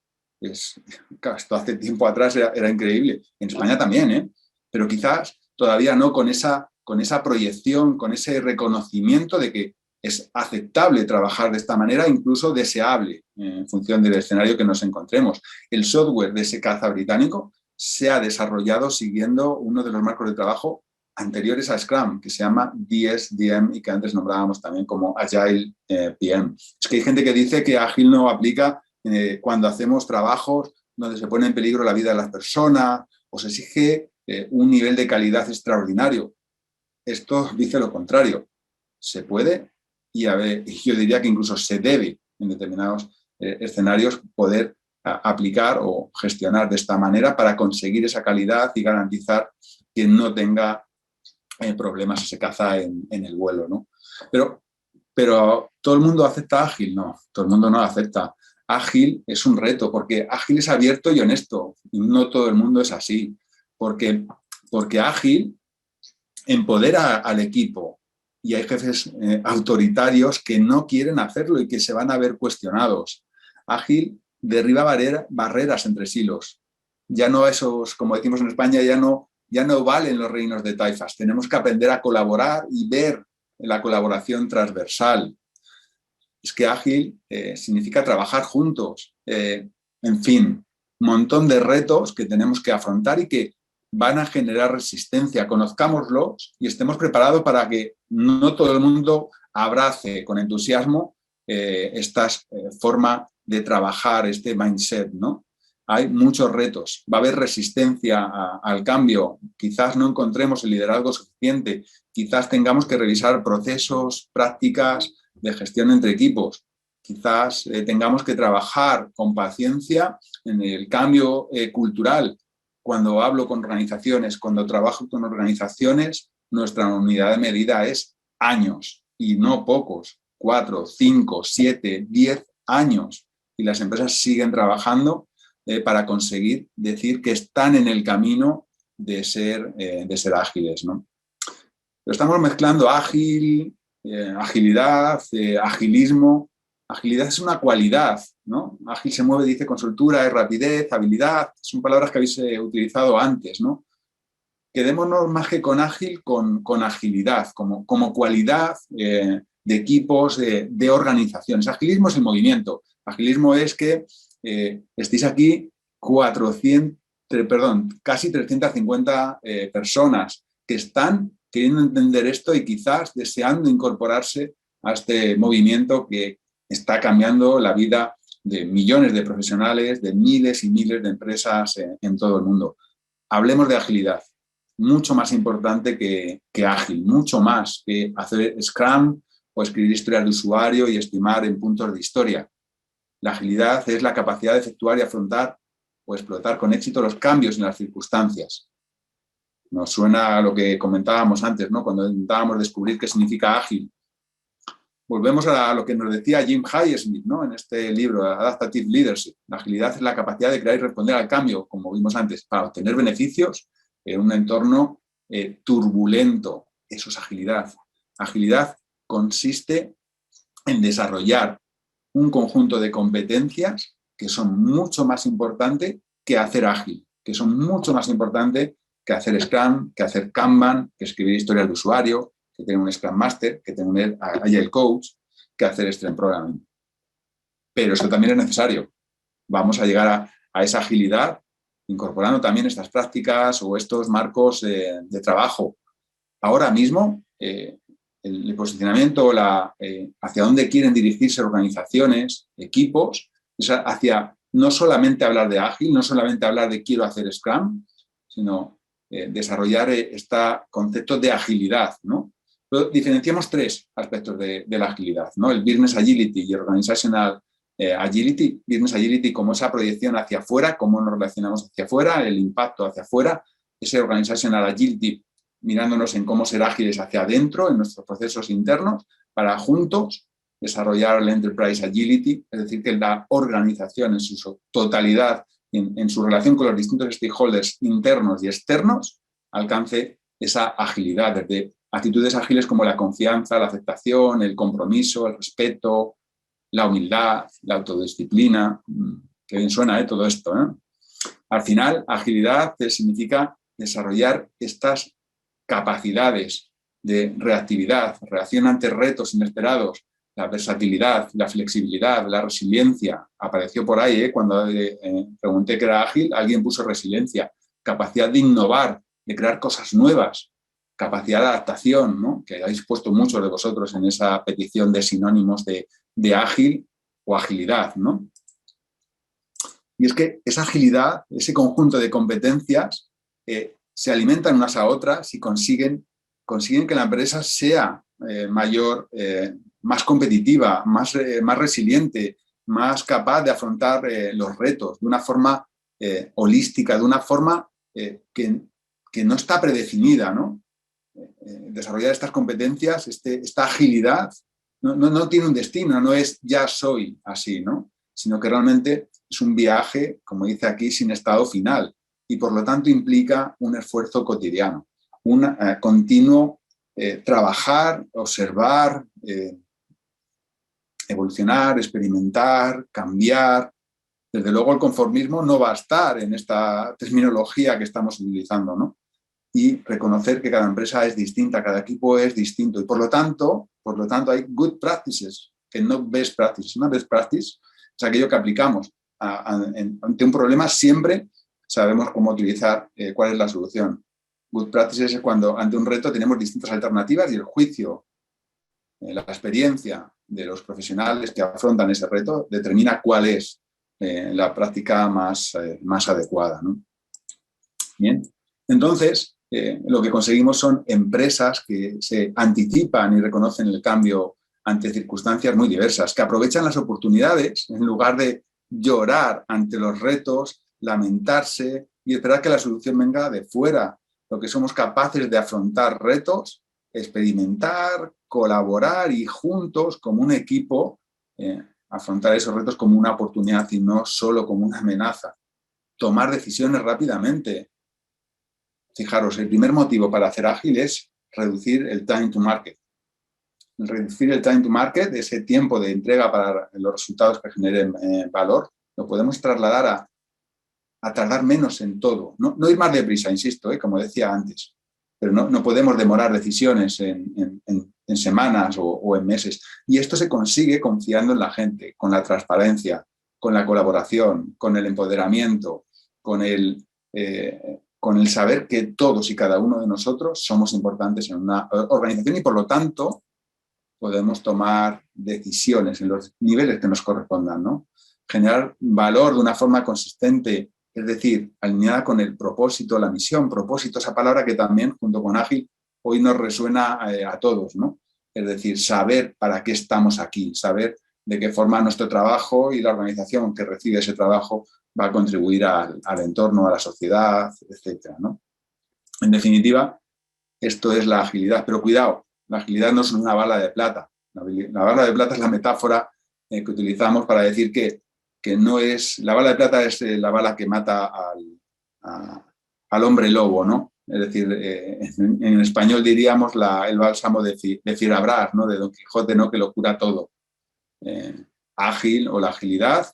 Claro, esto hace tiempo atrás era increíble. En España también, pero quizás todavía no con esa proyección, con ese reconocimiento de que es aceptable trabajar de esta manera, incluso deseable en función del escenario que nos encontremos. El software de ese caza británico se ha desarrollado siguiendo uno de los marcos de trabajo anteriores a Scrum, que se llama DSDM y que antes nombrábamos también como Agile PM. Es que hay gente que dice que Ágil no aplica cuando hacemos trabajos donde se pone en peligro la vida de las personas o se exige un nivel de calidad extraordinario. Esto dice lo contrario. Se puede y yo diría que incluso se debe en determinados escenarios poder aplicar o gestionar de esta manera para conseguir esa calidad y garantizar que no tenga problemas ese caza en el vuelo, ¿no? Pero ¿todo el mundo acepta ágil? No, todo el mundo no lo acepta. Ágil es un reto, porque ágil es abierto y honesto, y no todo el mundo es así, porque ágil empodera al equipo y hay jefes autoritarios que no quieren hacerlo y que se van a ver cuestionados. Ágil derriba barreras entre silos. Ya no esos, como decimos en España, ya no valen los reinos de taifas. Tenemos que aprender a colaborar y ver la colaboración transversal. Es que ágil significa trabajar juntos. En fin, un montón de retos que tenemos que afrontar y que van a generar resistencia. Conozcámoslos y estemos preparados para que no todo el mundo abrace con entusiasmo esta forma de trabajar, este mindset, ¿no? Hay muchos retos, va a haber resistencia al cambio, quizás no encontremos el liderazgo suficiente, quizás tengamos que revisar procesos, prácticas de gestión entre equipos, quizás tengamos que trabajar con paciencia en el cambio cultural. Cuando hablo con organizaciones, cuando trabajo con organizaciones, nuestra unidad de medida es años y no pocos, 4, 5, 7, 10 años. Y las empresas siguen trabajando para conseguir decir que están en el camino de ser ágiles, ¿no? Pero estamos mezclando agilidad, agilismo. Agilidad es una cualidad, ¿no? Ágil se mueve, dice, con soltura, rapidez, habilidad. Son palabras que habéis utilizado antes, ¿no? quedémonos más que con ágil, con agilidad, como cualidad de equipos, de organizaciones. Agilismo es el movimiento. Agilismo es que estéis aquí casi 350 personas que están queriendo entender esto y quizás deseando incorporarse a este movimiento que está cambiando la vida de millones de profesionales, de miles y miles de empresas en todo el mundo. Hablemos de agilidad, mucho más importante que ágil, mucho más que hacer Scrum o escribir historias de usuario y estimar en puntos de historia. La agilidad es la capacidad de efectuar y afrontar o explotar con éxito los cambios en las circunstancias. Nos suena a lo que comentábamos antes, ¿no? Cuando intentábamos descubrir qué significa ágil. Volvemos a lo que nos decía Jim Highsmith, ¿no? En este libro, Adaptative Leadership. La agilidad es la capacidad de crear y responder al cambio, como vimos antes, para obtener beneficios en un entorno turbulento. Eso es agilidad. Agilidad consiste en desarrollar un conjunto de competencias que son mucho más importantes que hacer ágil, que son mucho más importantes que hacer Scrum, que hacer Kanban, que escribir historias de usuario, que tener un Scrum Master, que tener un Agile Coach, que hacer Strength Programming. Pero eso también es necesario. Vamos a llegar a esa agilidad incorporando también estas prácticas o estos marcos de trabajo. Ahora mismo, el posicionamiento, hacia dónde quieren dirigirse organizaciones, equipos, es hacia no solamente hablar de ágil, no solamente hablar de quiero hacer Scrum, sino desarrollar este concepto de agilidad, ¿no? Pero diferenciamos tres aspectos de la agilidad, ¿no? El Business Agility y Organizational Agility. Business Agility como esa proyección hacia afuera, cómo nos relacionamos hacia afuera, el impacto hacia afuera. Ese Organizational Agility mirándonos en cómo ser ágiles hacia adentro, en nuestros procesos internos, para juntos desarrollar el Enterprise Agility, es decir, que la organización en su totalidad, en su relación con los distintos stakeholders internos y externos, alcance esa agilidad, desde actitudes ágiles como la confianza, la aceptación, el compromiso, el respeto, la humildad, la autodisciplina. Qué bien suena todo esto, ¿eh? Al final, agilidad significa desarrollar estas capacidades de reactividad, reacción ante retos inesperados, la versatilidad, la flexibilidad, la resiliencia. Apareció por ahí, cuando pregunté qué era ágil, alguien puso resiliencia, capacidad de innovar, de crear cosas nuevas, capacidad de adaptación, ¿no? Que habéis puesto muchos de vosotros en esa petición de sinónimos de ágil o agilidad, ¿no? Y es que esa agilidad, ese conjunto de competencias, se alimentan unas a otras y consiguen que la empresa sea más competitiva, más resiliente, más capaz de afrontar los retos de una forma holística, de una forma que no está predefinida, ¿no? Desarrollar estas competencias, esta agilidad, no tiene un destino, no es ya soy así, ¿no? Sino que realmente es un viaje, como dice aquí, sin estado final y por lo tanto implica un esfuerzo cotidiano, un continuo trabajar, observar, evolucionar, experimentar, cambiar. Desde luego el conformismo no va a estar en esta terminología que estamos utilizando, ¿no? Y reconocer que cada empresa es distinta, cada equipo es distinto y por lo tanto hay good practices, que no best practices. Una best practice es aquello que aplicamos ante un problema, siempre sabemos cómo utilizar, cuál es la solución. Good practices es cuando ante un reto tenemos distintas alternativas y el juicio, la experiencia de los profesionales que afrontan ese reto determina cuál es la práctica más adecuada, ¿no? Bien, entonces lo que conseguimos son empresas que se anticipan y reconocen el cambio ante circunstancias muy diversas, que aprovechan las oportunidades en lugar de llorar ante los retos, lamentarse y esperar que la solución venga de fuera. Lo que somos capaces de afrontar retos, experimentar, colaborar y juntos, como un equipo, afrontar esos retos como una oportunidad y no solo como una amenaza. Tomar decisiones rápidamente. Fijaros, el primer motivo para hacer ágil es reducir el time to market. Reducir el time to market, ese tiempo de entrega para los resultados que generen valor, lo podemos trasladar a a tardar menos en todo. No ir más deprisa, insisto, como decía antes, pero no podemos demorar decisiones en semanas o en meses. Y esto se consigue confiando en la gente, con la transparencia, con la colaboración, con el empoderamiento, con el saber que todos y cada uno de nosotros somos importantes en una organización y por lo tanto podemos tomar decisiones en los niveles que nos correspondan, ¿no? Generar valor de una forma consistente, es decir, alineada con el propósito, la misión, propósito, esa palabra que también, junto con ágil, hoy nos resuena a todos, ¿no? Es decir, saber para qué estamos aquí, saber de qué forma nuestro trabajo y la organización que recibe ese trabajo va a contribuir al entorno, a la sociedad, etcétera, ¿no? En definitiva, esto es la agilidad, pero cuidado, la agilidad no es una bala de plata. La bala de plata es la metáfora que utilizamos para decir que no es... La bala de plata es la bala que mata al hombre lobo, ¿no? Es decir, en español diríamos el bálsamo de Fierabras, ¿no? De Don Quijote, ¿no? Que lo cura todo. Ágil o la agilidad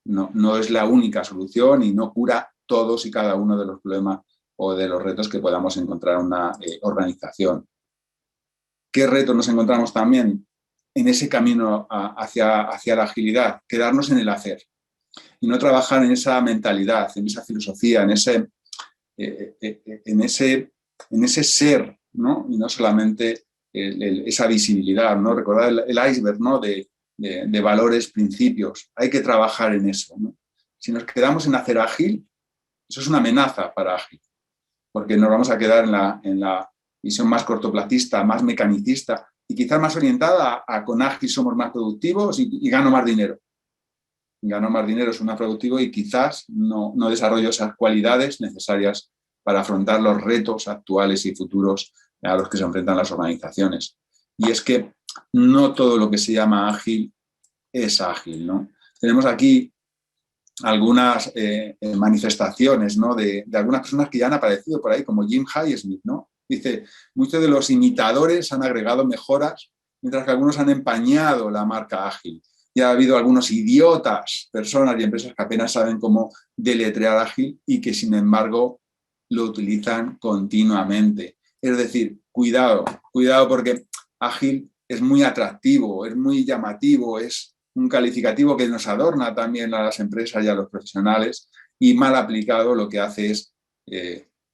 no es la única solución y no cura todos y cada uno de los problemas o de los retos que podamos encontrar en una organización. ¿Qué retos nos encontramos también en ese camino hacia la agilidad? Quedarnos en el hacer y no trabajar en esa mentalidad, en esa filosofía, en ese ser, ¿no? Y no solamente esa visibilidad, ¿no? Recordar el iceberg, ¿no? de valores, principios. Hay que trabajar en eso, ¿no? Si nos quedamos en hacer ágil, eso es una amenaza para ágil, porque nos vamos a quedar en la visión más cortoplacista, más mecanicista y quizás más orientada a con ágil somos más productivos y gano más dinero. Gano más dinero, soy más productivo y quizás no desarrollo esas cualidades necesarias para afrontar los retos actuales y futuros a los que se enfrentan las organizaciones. Y es que no todo lo que se llama ágil es ágil, ¿no? Tenemos aquí algunas manifestaciones, ¿no? de algunas personas que ya han aparecido por ahí, como Jim Highsmith, ¿no? Dice, muchos de los imitadores han agregado mejoras, mientras que algunos han empañado la marca ágil. Ya ha habido algunos idiotas, personas y empresas que apenas saben cómo deletrear ágil y que, sin embargo, lo utilizan continuamente. Es decir, cuidado porque ágil es muy atractivo, es muy llamativo, es un calificativo que nos adorna también a las empresas y a los profesionales y mal aplicado lo que hace es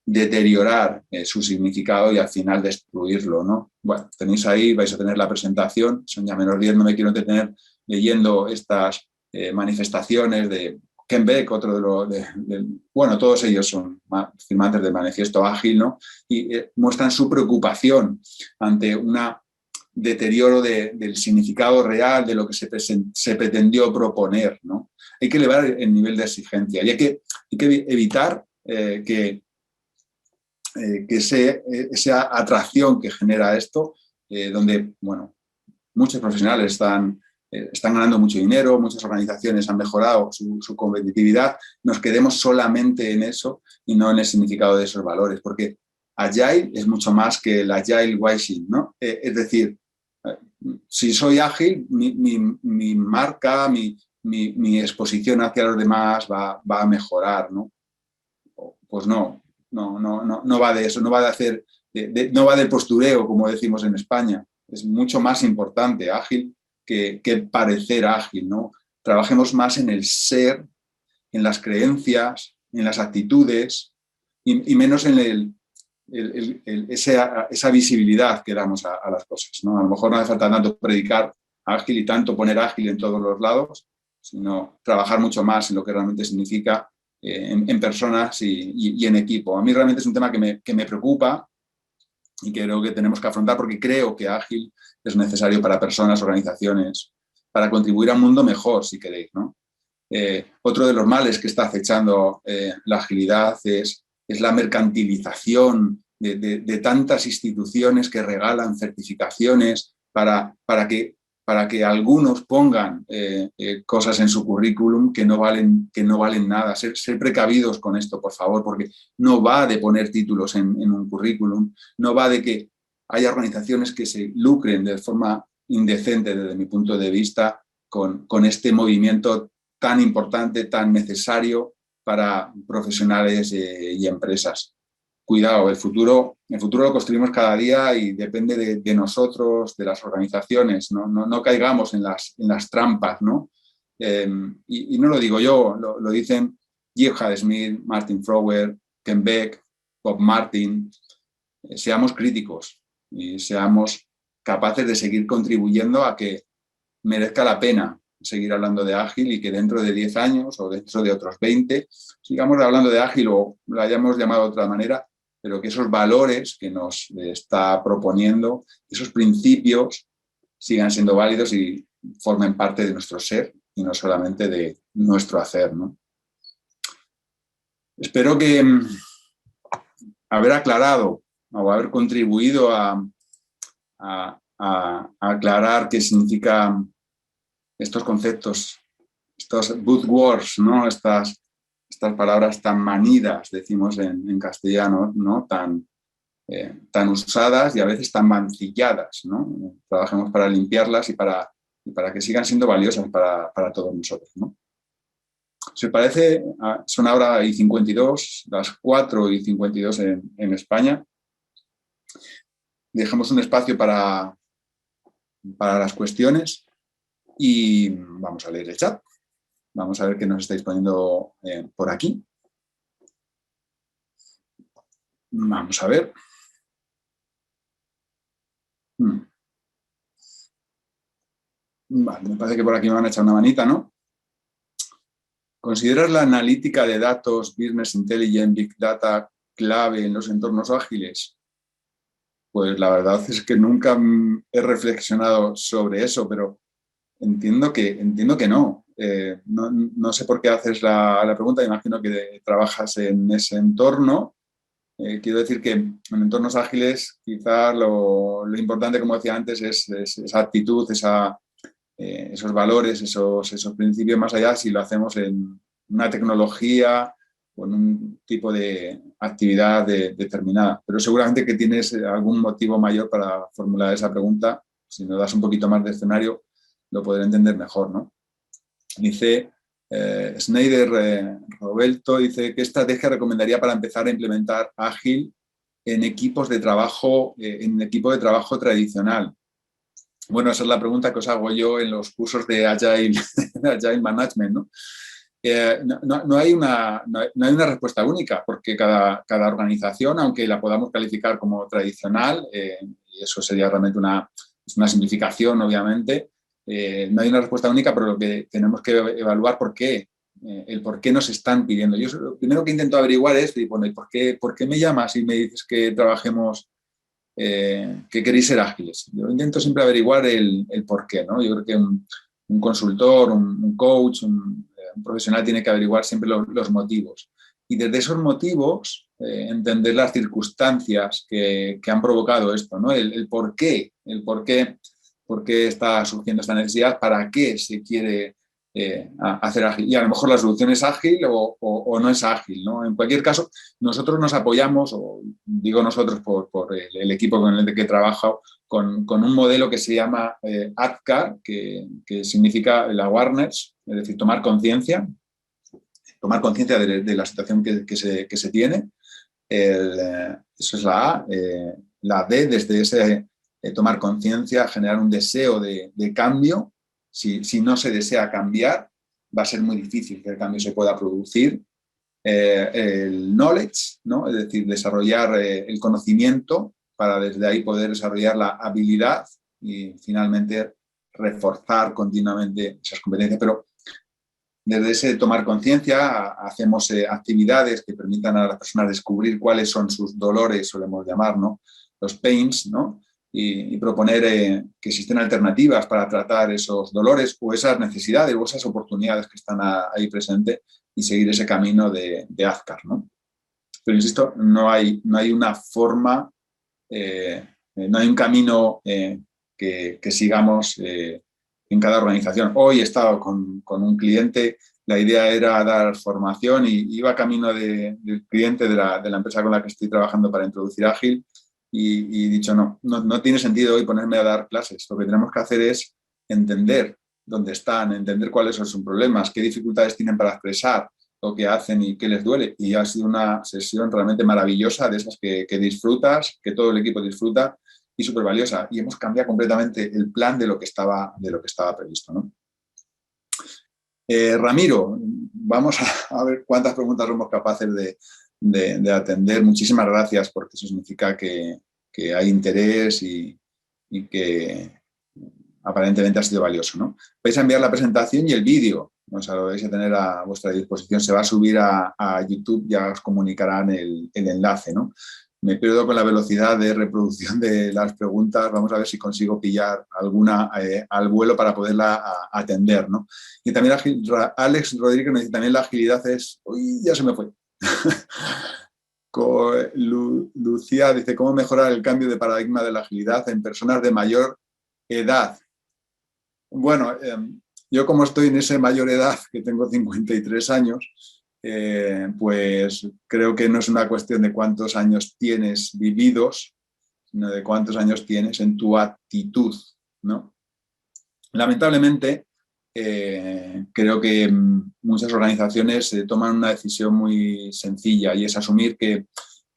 deteriorar su significado y al final destruirlo, ¿no? Bueno, tenéis ahí, vais a tener la presentación, son ya -10, no me quiero entretener leyendo estas manifestaciones de Ken Beck, otro bueno, todos ellos son firmantes del manifiesto ágil, ¿no? Y muestran su preocupación ante una deterioro del significado real de lo que se pretendió proponer, ¿no? Hay que elevar el nivel de exigencia y hay que evitar que esa atracción que genera esto, donde, bueno, muchos profesionales están ganando mucho dinero, muchas organizaciones han mejorado su competitividad, nos quedemos solamente en eso y no en el significado de esos valores, porque Agile es mucho más que el Agile washing, ¿no? Es decir, si soy ágil, mi marca, mi exposición hacia los demás va a mejorar, ¿no? Pues no va de eso, no va de hacer, no va del postureo, como decimos en España. Es mucho más importante ágil que parecer ágil, ¿no? Trabajemos más en el ser, en las creencias, en las actitudes y menos en esa visibilidad que damos a las cosas, ¿no? A lo mejor no hace falta tanto predicar ágil y tanto poner ágil en todos los lados, sino trabajar mucho más en lo que realmente significa en personas y en equipo. A mí realmente es un tema que me preocupa y que creo que tenemos que afrontar porque creo que ágil es necesario para personas, organizaciones, para contribuir a un mundo mejor, si queréis, ¿no? Otro de los males que está acechando la agilidad es la mercantilización de tantas instituciones que regalan certificaciones para que algunos pongan cosas en su currículum que no valen nada. Ser precavidos con esto, por favor, porque no va de poner títulos en un currículum, no va de que haya organizaciones que se lucren de forma indecente, desde mi punto de vista, con este movimiento tan importante, tan necesario para profesionales y empresas. Cuidado, el futuro lo construimos cada día y depende de nosotros, de las organizaciones, no caigamos en las trampas, ¿no? Y no lo digo yo, lo dicen Jim Smith, Martin Frower, Ken Beck, Bob Martin. Seamos críticos y seamos capaces de seguir contribuyendo a que merezca la pena seguir hablando de ágil y que dentro de 10 años o dentro de otros 20 sigamos hablando de ágil o lo hayamos llamado de otra manera, pero que esos valores que nos está proponiendo, esos principios sigan siendo válidos y formen parte de nuestro ser y no solamente de nuestro hacer, ¿no? Espero que haber aclarado o haber contribuido a aclarar qué significa estos conceptos, estos buzzwords, ¿no? Estas palabras tan manidas, decimos en castellano, ¿no? Tan usadas y a veces tan mancilladas, ¿no? Trabajemos para limpiarlas y para que sigan siendo valiosas para todos nosotros, ¿no? ¿Se parece? Son ahora y 52, las 4:52 en España. Dejamos un espacio para las cuestiones y vamos a leer el chat. Vamos a ver qué nos estáis poniendo por aquí. Vamos a ver. Vale, me parece que por aquí me van a echar una manita, ¿no? ¿Consideras la analítica de datos, Business Intelligence, Big Data clave en los entornos ágiles? Pues la verdad es que nunca he reflexionado sobre eso, pero entiendo que no. No sé por qué haces la pregunta, imagino que trabajas en ese entorno. Quiero decir que en entornos ágiles quizás lo importante, como decía antes, es esa actitud, esos valores, esos principios más allá, si lo hacemos en una tecnología o en un tipo de actividad determinada. Pero seguramente que tienes algún motivo mayor para formular esa pregunta. Si nos das un poquito más de escenario, lo podré entender mejor, ¿no? Dice Schneider Roberto, dice, ¿qué estrategia recomendaría para empezar a implementar ágil en equipos de trabajo, tradicional? Bueno, esa es la pregunta que os hago yo en los cursos de Agile Management, ¿no? No hay una respuesta única, porque cada organización, aunque la podamos calificar como tradicional, y eso sería realmente una simplificación, obviamente, no hay una respuesta única, pero lo que tenemos que evaluar el por qué nos están pidiendo. Yo lo primero que intento averiguar es, bueno, ¿y por qué me llamas y me dices que trabajemos, que queréis ser ágiles? Yo intento siempre averiguar el por qué, ¿no? Yo creo que un consultor, un coach, un profesional tiene que averiguar siempre los motivos. Y desde esos motivos, entender las circunstancias que han provocado esto, ¿no? El por qué está surgiendo esta necesidad, para qué se quiere hacer ágil. Y a lo mejor la solución es ágil o no es ágil, ¿no? En cualquier caso, nosotros nos apoyamos, o digo nosotros por el equipo con el que trabajo, con un modelo que se llama ADKAR, que significa el awareness, es decir, tomar conciencia de la situación que se tiene. Eso es la A. La D, desde ese tomar conciencia, generar un deseo de cambio. Si no se desea cambiar, va a ser muy difícil que el cambio se pueda producir. El knowledge, ¿no? Es decir, desarrollar el conocimiento para desde ahí poder desarrollar la habilidad y finalmente reforzar continuamente esas competencias. Pero desde ese tomar conciencia hacemos actividades que permitan a las personas descubrir cuáles son sus dolores, solemos llamar, ¿no? Los pains, ¿no? Y proponer que existen alternativas para tratar esos dolores o esas necesidades o esas oportunidades que están ahí presentes y seguir ese camino de ADKAR, ¿no? Pero insisto, no hay una forma, no hay un camino que sigamos en cada organización. Hoy he estado con un cliente, la idea era dar formación y iba camino del cliente de la empresa con la que estoy trabajando para introducir ágil y dicho, no tiene sentido hoy ponerme a dar clases. Lo que tenemos que hacer es entender dónde están, entender cuáles son sus problemas, qué dificultades tienen para expresar, lo que hacen y qué les duele. Y ha sido una sesión realmente maravillosa, de esas que disfrutas, que todo el equipo disfruta y súper valiosa. Y hemos cambiado completamente el plan de lo que estaba previsto, ¿no? Ramiro, vamos a ver cuántas preguntas somos capaces de atender. Muchísimas gracias, porque eso significa que hay interés y que aparentemente ha sido valioso, ¿no? Vais a enviar la presentación y el vídeo, o sea, lo vais a tener a vuestra disposición. Se va a subir a YouTube, ya os comunicarán el enlace, ¿no? Me pierdo con la velocidad de reproducción de las preguntas. Vamos a ver si consigo pillar alguna al vuelo para poderla atender, ¿no? Y también Alex Rodríguez nos dice, también la agilidad es... Uy, ya se me fue. Lucía dice, ¿cómo mejorar el cambio de paradigma de la agilidad en personas de mayor edad? Bueno, yo como estoy en esa mayor edad, que tengo 53 años, pues creo que no es una cuestión de cuántos años tienes vividos, sino de cuántos años tienes en tu actitud, ¿no? Lamentablemente, creo que muchas organizaciones toman una decisión muy sencilla, y es asumir que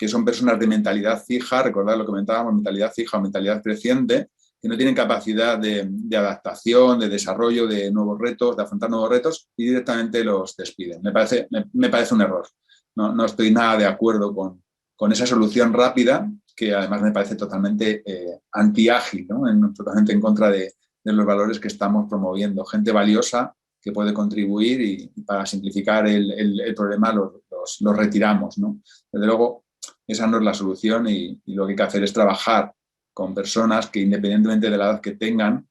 son personas de mentalidad fija, recordad lo que comentábamos, mentalidad fija o mentalidad creciente, que no tienen capacidad de adaptación, de desarrollo de nuevos retos, de afrontar nuevos retos, y directamente los despiden. Me parece un error. No estoy nada de acuerdo con esa solución rápida, que además me parece totalmente antiágil, ¿no? Totalmente en contra de los valores que estamos promoviendo. Gente valiosa que puede contribuir, y para simplificar el problema los retiramos, ¿no? Desde luego, esa no es la solución, y lo que hay que hacer es trabajar con personas que, independientemente de la edad que tengan,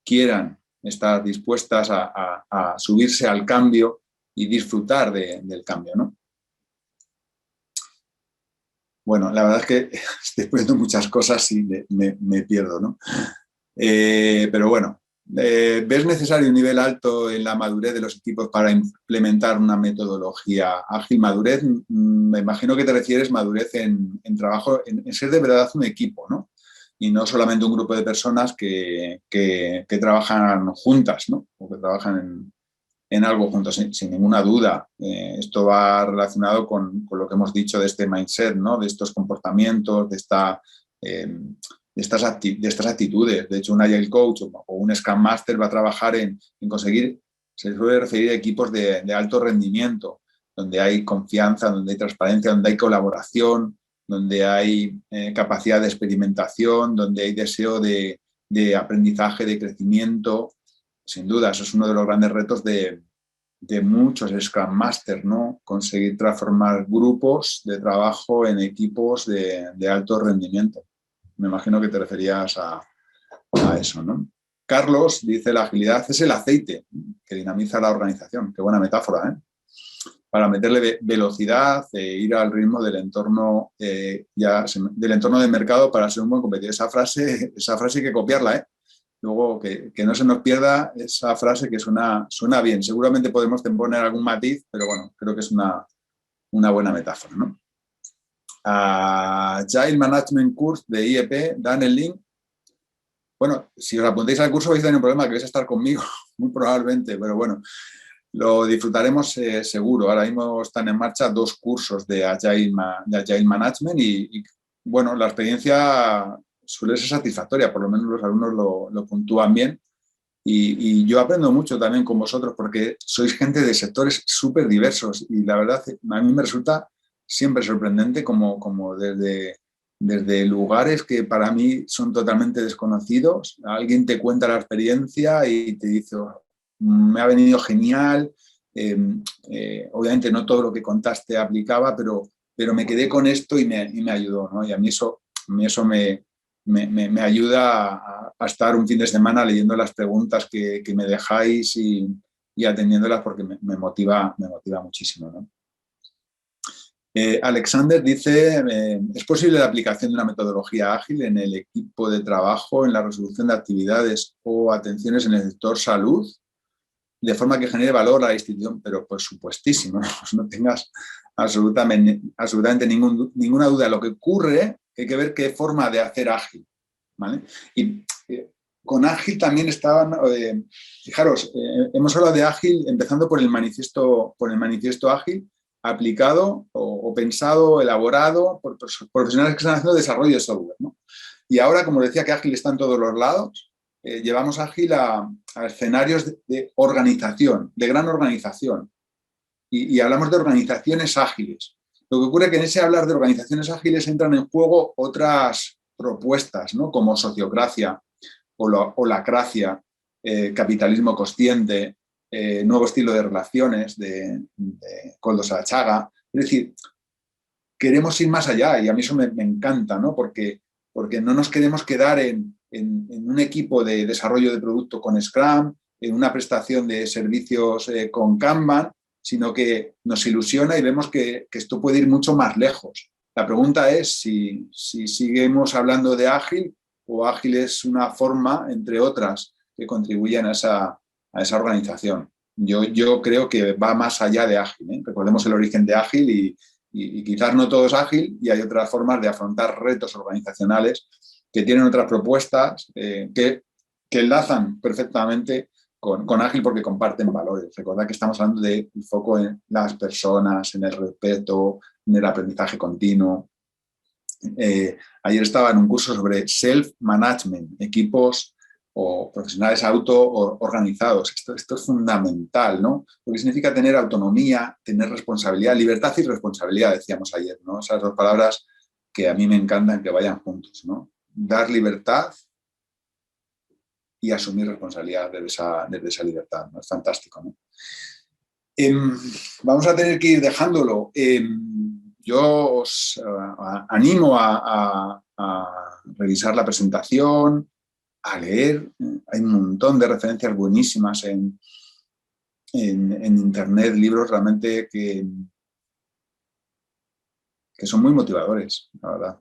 quieran estar dispuestas a subirse al cambio y disfrutar del cambio, ¿no? Bueno, la verdad es que estoy poniendo muchas cosas y me pierdo, ¿no? Pero bueno, ¿ves necesario un nivel alto en la madurez de los equipos para implementar una metodología ágil? Madurez, me imagino que te refieres madurez en trabajo, en ser de verdad un equipo, ¿no? Y no solamente un grupo de personas que trabajan juntas, ¿no? O que trabajan en algo juntos, sin ninguna duda. Esto va relacionado con lo que hemos dicho de este mindset, ¿no? De estos comportamientos, de estas actitudes. De hecho, un Agile Coach o un Scrum Master va a trabajar en conseguir, se suele referir a equipos de alto rendimiento, donde hay confianza, donde hay transparencia, donde hay colaboración, donde hay capacidad de experimentación, donde hay deseo de aprendizaje, de crecimiento. Sin duda, eso es uno de los grandes retos de muchos Scrum Masters, ¿no? Conseguir transformar grupos de trabajo en equipos de alto rendimiento. Me imagino que te referías a eso, ¿no? Carlos dice, la agilidad es el aceite que dinamiza la organización. Qué buena metáfora, ¿eh? Para meterle velocidad, ir al ritmo del entorno, del entorno de mercado para ser un buen competidor. Esa frase hay que copiarla, ¿eh? Luego, que no se nos pierda esa frase, que suena bien. Seguramente podemos poner algún matiz, pero bueno, creo que es una buena metáfora, ¿no? Agile Management Course de IEP, dan el link. Bueno, si os apuntáis al curso vais a tener un problema, que vais a estar conmigo, muy probablemente, pero bueno, lo disfrutaremos seguro. Ahora mismo están en marcha 2 cursos de Agile Management y bueno, la experiencia suele ser satisfactoria, por lo menos los alumnos lo puntúan bien, y yo aprendo mucho también con vosotros, porque sois gente de sectores súper diversos, y la verdad a mí me resulta siempre sorprendente como desde lugares que para mí son totalmente desconocidos, alguien te cuenta la experiencia y te dice, oh, me ha venido genial, obviamente no todo lo que contaste aplicaba, pero me quedé con esto y me ayudó, ¿no? Y a mí eso me ayuda a estar un fin de semana leyendo las preguntas que me dejáis y atendiéndolas, porque me motiva muchísimo, ¿no? Alexander dice, ¿es posible la aplicación de una metodología ágil en el equipo de trabajo, en la resolución de actividades o atenciones en el sector salud, de forma que genere valor a la institución? Pero por supuestísimo, no tengas absolutamente ninguna duda. Lo que ocurre, hay que ver qué forma de hacer ágil, ¿vale? Y con Ágil también estaban, fijaros, hemos hablado de Ágil empezando por el manifiesto Ágil, aplicado o pensado, elaborado por profesionales que están haciendo desarrollo de software, ¿no? Y ahora, como decía que Ágil está en todos los lados, llevamos Ágil a escenarios de organización, de gran organización. Y hablamos de organizaciones ágiles. Lo que ocurre es que en ese hablar de organizaciones ágiles entran en juego otras propuestas, ¿no? Como sociocracia o lacracia, capitalismo consciente, nuevo estilo de relaciones de Koldo Sarachaga. Es decir, queremos ir más allá y a mí eso me encanta, ¿no? Porque no nos queremos quedar en un equipo de desarrollo de producto con Scrum, en una prestación de servicios con Kanban, sino que nos ilusiona y vemos que esto puede ir mucho más lejos. La pregunta es si seguimos hablando de ágil o ágil es una forma, entre otras, que contribuyen a esa organización. Yo creo que va más allá de ágil, ¿eh? Recordemos el origen de ágil y quizás no todo es ágil y hay otras formas de afrontar retos organizacionales que tienen otras propuestas que enlazan perfectamente con ágil porque comparten valores. Recordad que estamos hablando del foco en las personas, en el respeto, en el aprendizaje continuo. Ayer estaba en un curso sobre self-management, equipos o profesionales auto-organizados. Esto es fundamental, ¿no? Porque significa tener autonomía, tener responsabilidad, libertad y responsabilidad, decíamos ayer, ¿no? Esas dos palabras que a mí me encantan que vayan juntos, ¿no? Dar libertad y asumir responsabilidad desde esa libertad, ¿no? Es fantástico, ¿no? Vamos a tener que ir dejándolo. Yo os animo a revisar la presentación, a leer. Hay un montón de referencias buenísimas en internet, libros realmente que son muy motivadores, la verdad.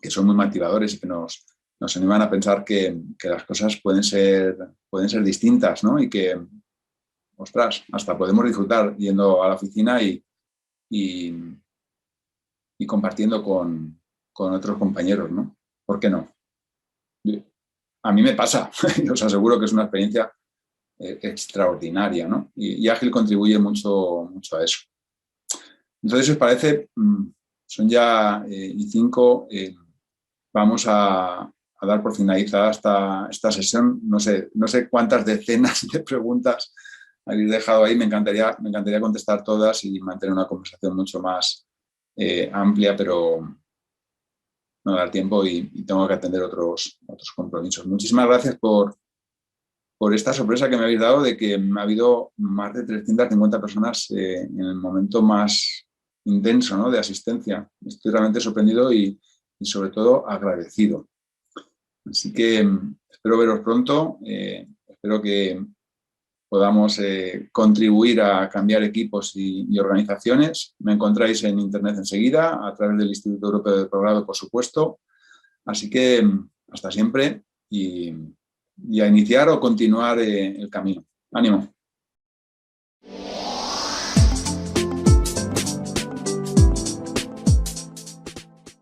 Que son muy motivadores y que nos animan a pensar que las cosas pueden ser distintas, ¿no? Y que, ostras, hasta podemos disfrutar yendo a la oficina y compartiendo con otros compañeros, ¿no? ¿Por qué no? A mí me pasa, y os aseguro que es una experiencia extraordinaria, ¿no? Y Ágil contribuye mucho a eso. Entonces, si os parece, son ya y 5, vamos a dar por finalizada esta sesión. No sé cuántas decenas de preguntas habéis dejado ahí. Me encantaría contestar todas y mantener una conversación mucho más amplia, pero no da tiempo y tengo que atender otros compromisos. Muchísimas gracias por esta sorpresa que me habéis dado de que ha habido más de 350 personas en el momento más intenso, ¿no?, de asistencia. Estoy realmente sorprendido y sobre todo agradecido. Así que espero veros pronto, espero que podamos contribuir a cambiar equipos y organizaciones. Me encontráis en internet enseguida, a través del Instituto Europeo de Progrado, por supuesto. Así que hasta siempre y a iniciar o continuar el camino. ¡Ánimo!